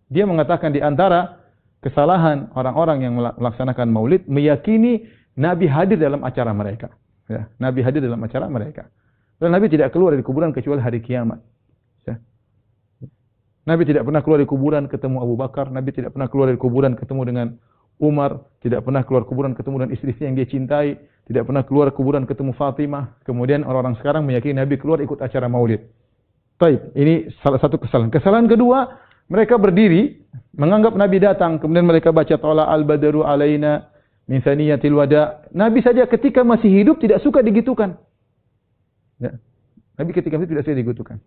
Dia mengatakan di antara kesalahan orang-orang yang melaksanakan maulid, meyakini Nabi hadir dalam acara mereka. Ya, Nabi hadir dalam acara mereka. Dan Nabi tidak keluar dari kuburan kecuali hari kiamat. Ya. Nabi tidak pernah keluar dari kuburan ketemu Abu Bakar. Nabi tidak pernah keluar dari kuburan ketemu dengan Umar. Tidak pernah keluar kuburan ketemu dengan istri yang dia cintai. Tidak pernah keluar kuburan ketemu Fatimah. Kemudian orang-orang sekarang meyakini Nabi keluar ikut acara maulid. Baik, ini salah satu kesalahan. Kesalahan kedua, mereka berdiri menganggap Nabi datang. Kemudian mereka baca Tala al-Badru alaina min thaniyatil wada. Nabi saja ketika masih hidup tidak suka digitukan. Ya. Nabi ketika itu tidak suka digitukan.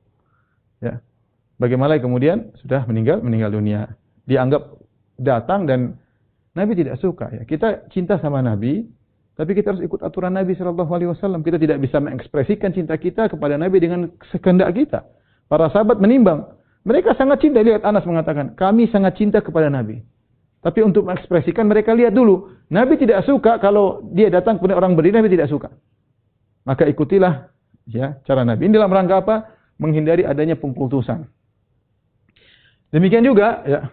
Ya. Bagaimana kemudian sudah meninggal dunia. Dianggap datang dan Nabi tidak suka ya. Kita cinta sama Nabi, Tapi kita harus ikut aturan Nabi sallallahu alaihi wasallam. Kita tidak bisa mengekspresikan cinta kita kepada Nabi dengan sekehendak kita. Para sahabat menimbang. Mereka sangat cinta. Lihat Anas mengatakan, kami sangat cinta kepada Nabi. Tapi untuk mengekspresikan mereka lihat dulu. Nabi tidak suka kalau dia datang kepada orang berdiri, Nabi tidak suka. Maka ikutilah ya cara Nabi. Ini dalam rangka apa? Menghindari adanya pengkultusan. Demikian juga ya.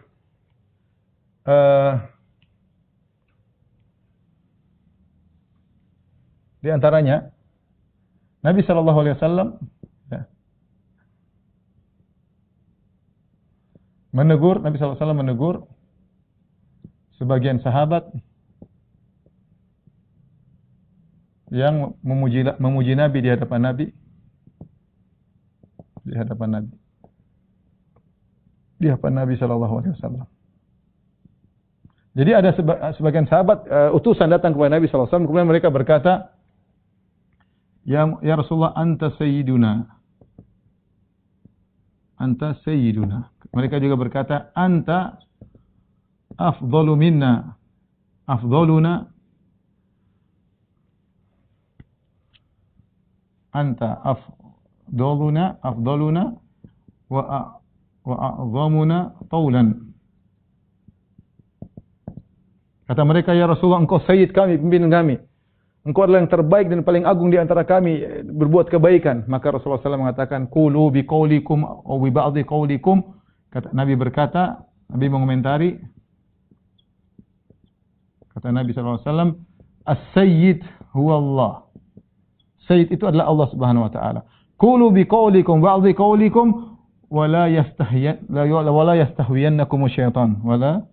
Di antaranya Nabi sallallahu alaihi wasallam ya, Nabi sallallahu alaihi wasallam menegur sebagian sahabat yang memuji Nabi di hadapan Nabi. Di hadapan Nabi sallallahu alaihi wasallam. Jadi ada sebagian sahabat utusan datang kepada Nabi sallallahu alaihi wasallam, kemudian mereka berkata, Ya Rasulullah, anta sayyiduna. Anta sayyiduna. Mereka juga berkata, anta afdalu minna. Afdaluna. Anta afdaluna wa a'zamuna taulan. Kata mereka, ya Rasulullah, engkau sayyid kami, pimpinan kami. Engkau adalah yang terbaik dan paling agung di antara kami berbuat kebaikan. Maka Rasulullah SAW mengatakan, Qulu biqaulikum aw bi ba'dhi qaulikum. Kata Nabi berkata, Nabi mengomentari, kata Nabi SAW, As-Sayyid huwa Allah. Sayyid itu adalah Allah Subhanahu wa taala. Qulu biqaulikum ba'dhi qaulikum wa la yastahwiyannakum syaitan. Wa la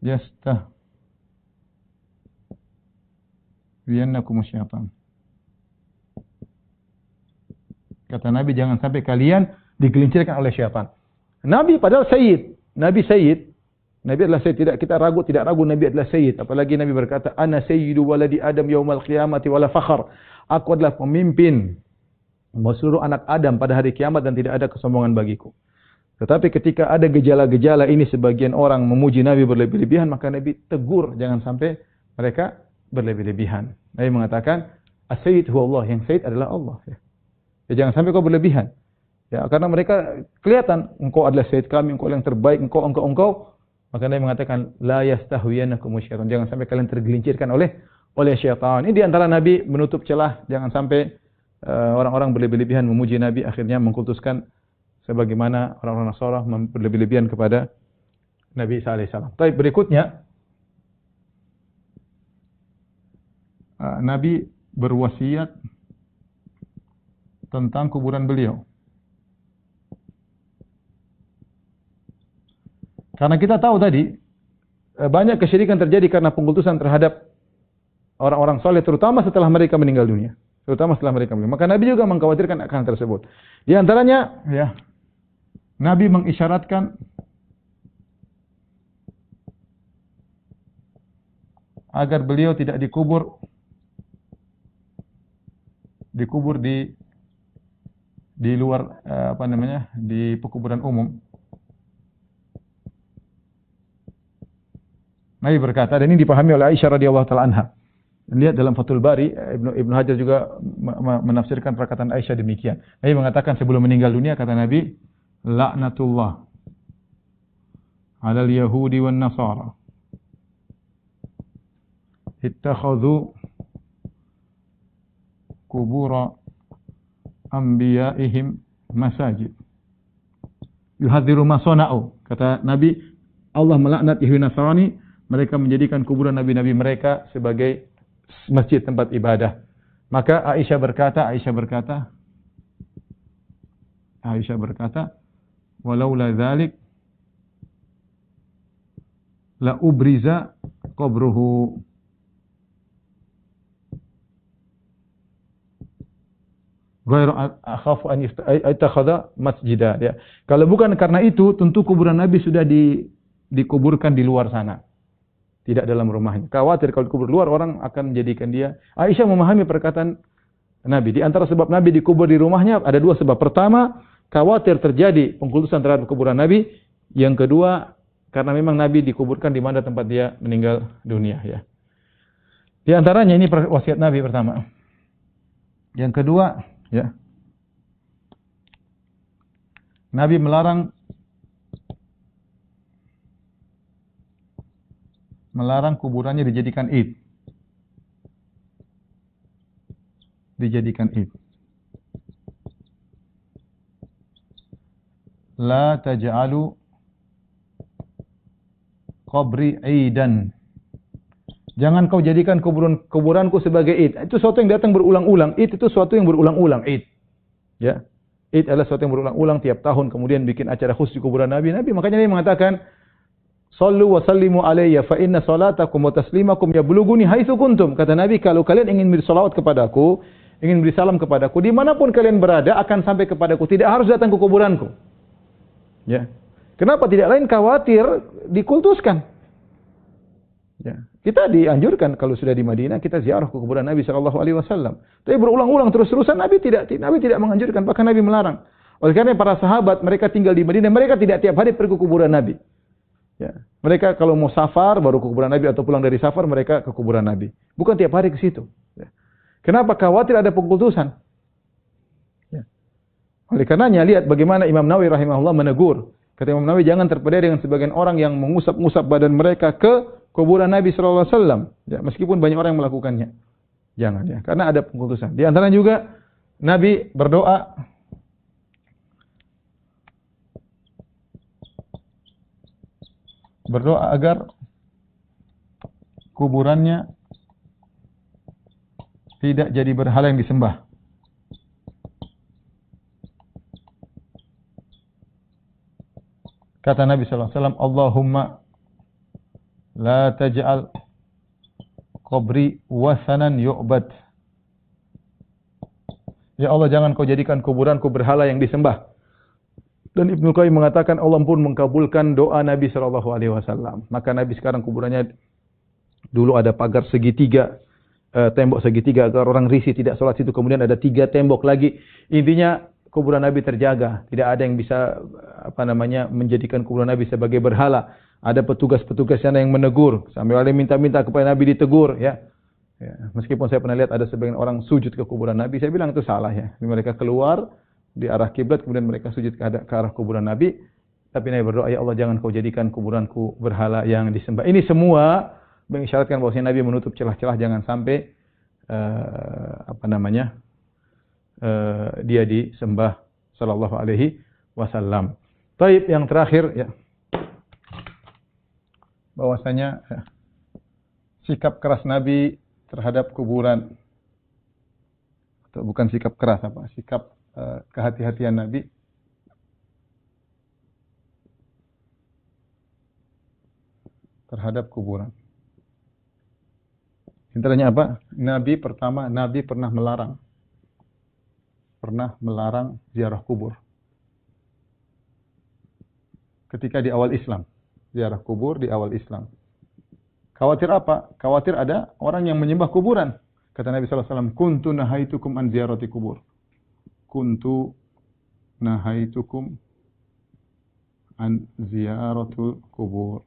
yastahwiyannakum syaitan. Kata Nabi, jangan sampai kalian digelincirkan oleh syaitan. Nabi padahal sayyid. Nabi sayyid. Nabi adalah sayyid. Tidak ragu Nabi adalah sayyid. Apalagi Nabi berkata, Ana sayyidu waladi Adam yaumal qiyamati wala fakhr. Aku adalah pemimpin seluruh anak Adam pada hari kiamat dan tidak ada kesombongan bagiku. Tetapi ketika ada gejala-gejala ini sebagian orang memuji Nabi berlebih-lebihan, maka Nabi tegur jangan sampai mereka berlebih-lebihan. Nabi mengatakan, As-Sayyid huwa Allah, yang Sayyid adalah Allah. Ya, jangan sampai kau berlebihan. Ya, karena mereka kelihatan engkau adalah Sayyid kami, engkau yang terbaik, engkau. Maka Nabi mengatakan, La yastahwiyannakum syaitan. Jangan sampai kalian tergelincirkan oleh syaitan. Ini diantara Nabi menutup celah jangan sampai orang-orang berlebih-lebihan memuji Nabi akhirnya mengkultuskan sebagaimana orang-orang Nasara berlebih-lebihan kepada Nabi sallallahu alaihi wasallam. Baik, berikutnya Nabi berwasiat tentang kuburan beliau. Karena kita tahu tadi banyak kesyirikan terjadi karena pengkultusan terhadap orang-orang saleh terutama setelah mereka meninggal dunia. Maka Nabi juga mengkhawatirkan akan hal tersebut. Di antaranya, ya, Nabi mengisyaratkan agar beliau tidak dikubur di luar di pekuburan umum. Nabi berkata, dan ini dipahami oleh Aisyah radhiyallahu taala anha. Lihat dalam Fathul Bari, Ibnu Hajar juga menafsirkan perkataan Aisyah demikian. Nabi mengatakan sebelum meninggal dunia, kata Nabi, laknatullah 'alal yahudi wan nasara ittakhadhu qubur anbiya'ihim masajid yuhadziru ma sana'u. Kata Nabi, Allah melaknat Yahudi Nasrani, mereka menjadikan kuburan nabi-nabi mereka sebagai masjid tempat ibadah. Maka Aisyah berkata, walaula dzalik la ubriza qabruhu. Ghairu akhafu an yattakhadha masjida. Ya. Kalau bukan karena itu, tentu kuburan Nabi sudah dikuburkan di luar sana. Tidak dalam rumahnya. Khawatir kalau dikubur luar, orang akan menjadikan dia. Aisyah memahami perkataan Nabi. Di antara sebab Nabi dikubur di rumahnya, ada dua sebab. Pertama, khawatir terjadi pengkultusan terhadap kuburan Nabi. Yang kedua, karena memang Nabi dikuburkan di mana tempat dia meninggal dunia. Ya. Di antaranya ini wasiat Nabi pertama. Yang kedua, ya. Nabi melarang kuburannya dijadikan id. Dijadikan id. La taj'alu qabri idan. Jangan kau jadikan kuburanku sebagai id. Itu sesuatu yang datang berulang-ulang. Id itu sesuatu yang berulang-ulang. Id. Ya. Id adalah sesuatu yang berulang-ulang tiap tahun. Kemudian bikin acara khusus di kuburan Nabi. Makanya Nabi mengatakan, Sallu wa sallimu alayya fa inna salatakum wa taslimakum yablughuni haitsu kuntum. Kata Nabi, kalau kalian ingin beri salawat kepadaku, ingin beri salam kepadaku, dimanapun kalian berada akan sampai kepadaku. Tidak harus datang ke kuburanku. Ya. Kenapa tidak lain khawatir dikultuskan? Ya. Kita dianjurkan kalau sudah di Madinah kita ziarah ke kuburan Nabi sallallahu alaihi wasallam. Tapi berulang-ulang terus-terusan Nabi tidak menganjurkan, bahkan Nabi melarang. Oleh karena para sahabat mereka tinggal di Madinah, mereka tidak tiap hari pergi ke kuburan Nabi. Ya. Mereka kalau mau safar baru ke kuburan Nabi atau pulang dari safar mereka ke kuburan Nabi. Bukan tiap hari ke situ. Ya. Kenapa? Khawatir ada pengkultusan. Ya. Oleh karenanya lihat bagaimana Imam Nawawi rahimahullah menegur. Kata Imam Nawawi, jangan terpedaya dengan sebagian orang yang mengusap-ngusap badan mereka ke kuburan Nabi sallallahu alaihi wasallam. Ya, meskipun banyak orang yang melakukannya. Jangan ya, karena ada pengkultusan. Di antara juga Nabi berdoa agar kuburannya tidak jadi berhala yang disembah. Kata Nabi sallallahu alaihi wasallam, Allahumma la taj'al qabri wasanan yu'bad. Ya Allah, jangan kau jadikan kuburanku berhala yang disembah. Dan Ibnu Qayyim mengatakan Allah pun mengkabulkan doa Nabi sallallahu alaihi wasallam. Maka Nabi sekarang kuburannya dulu ada pagar segitiga, tembok segitiga agar orang risih tidak salat situ. Kemudian ada 3 tembok lagi. Intinya kuburan Nabi terjaga, tidak ada yang bisa menjadikan kuburan Nabi sebagai berhala. Ada petugas-petugas sana yang menegur, sampai ada minta-minta kepada Nabi ditegur, ya. Ya. Meskipun saya pernah lihat ada sebagian orang sujud ke kuburan Nabi, saya bilang itu salah ya. Mereka keluar di arah kiblat, kemudian mereka sujud ke arah kuburan Nabi. Tapi Nabi berdoa, ya Allah jangan kau jadikan kuburanku berhala yang disembah. Ini semua mengisyaratkan bahwasanya Nabi menutup celah-celah jangan sampai dia disembah sallallahu alaihi wasallam. Taib, yang terakhir ya, bahwasanya ya, sikap keras Nabi terhadap kuburan, atau bukan sikap keras sikap kehati-hatian Nabi terhadap kuburan. Intinya apa? Nabi pernah melarang ziarah kubur. Ketika di awal Islam, ziarah kubur di awal Islam. Khawatir apa? Khawatir ada orang yang menyembah kuburan. Kata Nabi sallallahu alaihi wasallam, "Kuntu nahaitukum an ziyarati kubur." Kuntu nahaitukum an ziyaratul kubur.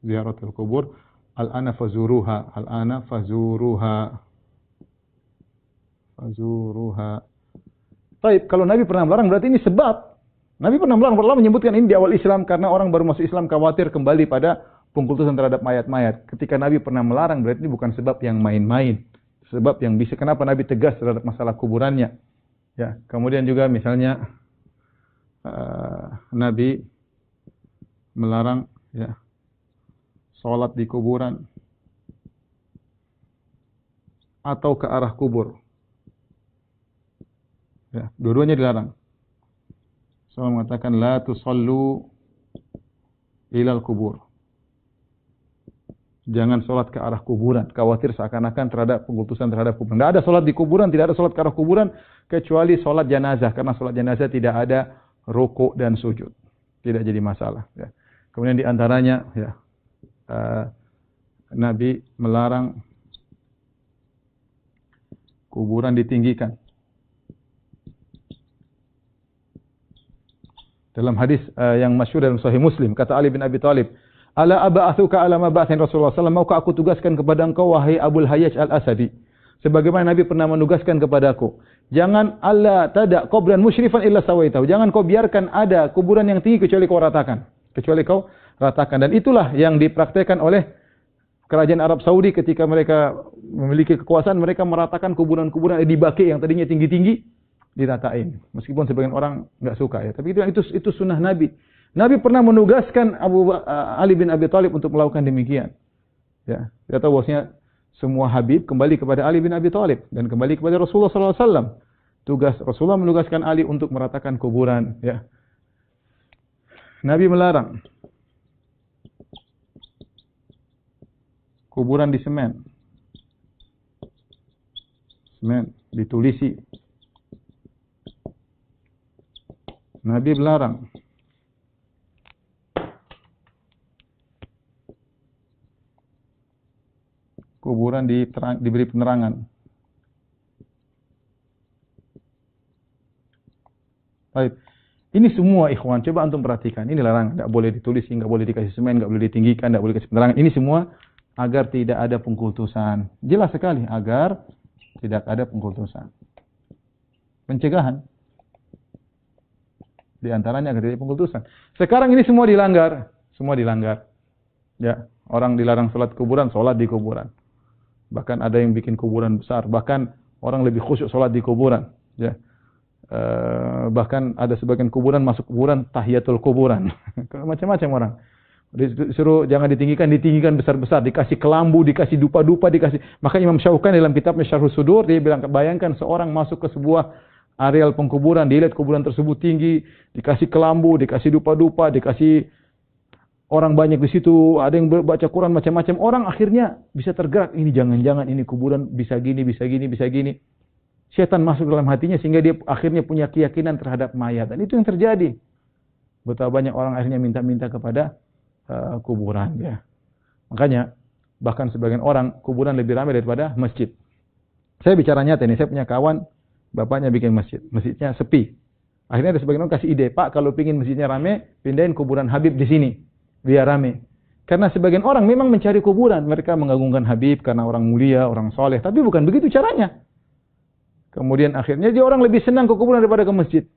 Ziyaratul kubur. Al-ana fazuruha. Al-ana fazuruha. Fazuruha. Baik, kalau Nabi pernah melarang berarti ini sebab. Nabi pernah melarang, menyebutkan ini di awal Islam karena orang baru masuk Islam khawatir kembali pada pengkultusan terhadap mayat-mayat. Ketika Nabi pernah melarang berarti ini bukan sebab yang main-main. Sebab yang bisa, kenapa Nabi tegas terhadap masalah kuburannya. Ya, kemudian juga misalnya Nabi melarang ya salat di kuburan atau ke arah kubur. Ya, dua-duanya dilarang. Saya mengatakan la tusallu ilal kubur. Jangan salat ke arah kuburan. Khawatir seakan-akan terhadap pengkultusan terhadap kuburan. Tidak ada salat di kuburan, tidak ada salat ke arah kuburan kecuali salat jenazah. Karena salat jenazah tidak ada rukuk dan sujud. Tidak jadi masalah. Ya. Kemudian di antaranya, ya, Nabi melarang kuburan ditinggikan. Dalam hadis yang masyhur dalam Sahih Muslim, kata Ali bin Abi Thalib, Ala aba'athuka ala ma ba'athin Rasulullah sallallahu maukah aku tugaskan kepada engkau wahai Abul Hayyaj Al-Asadi sebagaimana Nabi pernah menugaskan kepadaku. Jangan alla tada qabran musyrifan illa sawaitahu. Jangan kau biarkan ada kuburan yang tinggi kecuali kau ratakan. Dan itulah yang dipraktekkan oleh kerajaan Arab Saudi ketika mereka memiliki kekuasaan, mereka meratakan kuburan-kuburan di Baqi yang tadinya tinggi-tinggi diratain. Meskipun sebagian orang enggak suka ya, tapi itu sunnah Nabi. Nabi pernah menugaskan Ali bin Abi Thalib untuk melakukan demikian. Ya, kita tahu bahwasanya semua Habib kembali kepada Ali bin Abi Thalib dan kembali kepada Rasulullah sallallahu alaihi wasallam. Tugas Rasulullah menugaskan Ali untuk meratakan kuburan, ya. Nabi melarang kuburan di semen. Ditulisi. Nabi melarang kuburan diberi penerangan. Baik. Ini semua ikhwan, coba antum perhatikan. Ini larangan, enggak boleh ditulisi, enggak boleh dikasih semen, enggak boleh ditinggikan, enggak boleh dikasih penerangan. Ini semua agar tidak ada pengkultusan. Jelas sekali agar tidak ada pengkultusan. Pencegahan. Di antaranya agar tidak ada pengkultusan. Sekarang ini semua dilanggar. Ya, orang dilarang salat kuburan, salat di kuburan. Bahkan ada yang bikin kuburan besar, bahkan orang lebih khusyuk salat di kuburan, ya. Bahkan ada sebagian kuburan masuk kuburan tahiyatul kuburan. Macam-macam orang. Disuruh jangan ditinggikan besar-besar, dikasih kelambu, dikasih dupa-dupa, dikasih. Maka Imam Syauqani dalam kitabnya Syarhus Sudur dia bilang, bayangkan seorang masuk ke sebuah areal pengkuburan, dilihat kuburan tersebut tinggi, dikasih kelambu, dikasih dupa-dupa, dikasih orang banyak di situ, ada yang baca Quran macam-macam. Orang akhirnya bisa tergerak, ini jangan-jangan ini kuburan bisa gini. Syaitan masuk dalam hatinya sehingga dia akhirnya punya keyakinan terhadap mayat. Dan itu yang terjadi. Betapa banyak orang akhirnya minta-minta kepada kuburan. Ya. Makanya bahkan sebagian orang kuburan lebih ramai daripada masjid. Saya bicara nyata ini, saya punya kawan, bapaknya bikin masjid. Masjidnya sepi. Akhirnya ada sebagian orang kasih ide, Pak kalau pingin masjidnya ramai, pindahin kuburan Habib di sini. Biar ramai. Karena sebagian orang memang mencari kuburan. Mereka mengagungkan Habib karena orang mulia, orang soleh. Tapi bukan begitu caranya. Kemudian akhirnya dia orang lebih senang ke kuburan daripada ke masjid.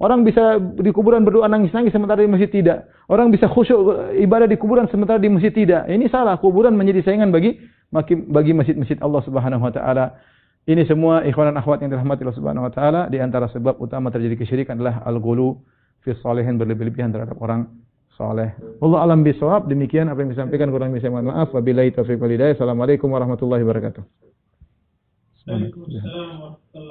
Orang bisa di kuburan berdoa nangis-nangis sementara di masjid tidak. Orang bisa khusyuk ibadah di kuburan sementara di masjid tidak. Ini salah. Kuburan menjadi saingan bagi masjid-masjid Allah Subhanahu wa taala. Ini semua ikhwan dan akhwat yang dirahmati Allah Subhanahu wa taala, di antara sebab utama terjadi kesyirikan adalah al-ghulu fi shalihin, berlebih-lebihan terhadap orang saleh. Wallahu alam bisawab. Demikian apa yang disampaikan, kurang lebih saya mohon maaf. Wabillahi taufiq wal hidayah. Assalamualaikum warahmatullahi wabarakatuh. Waalaikumsalam warahmatullahi wabarakatuh.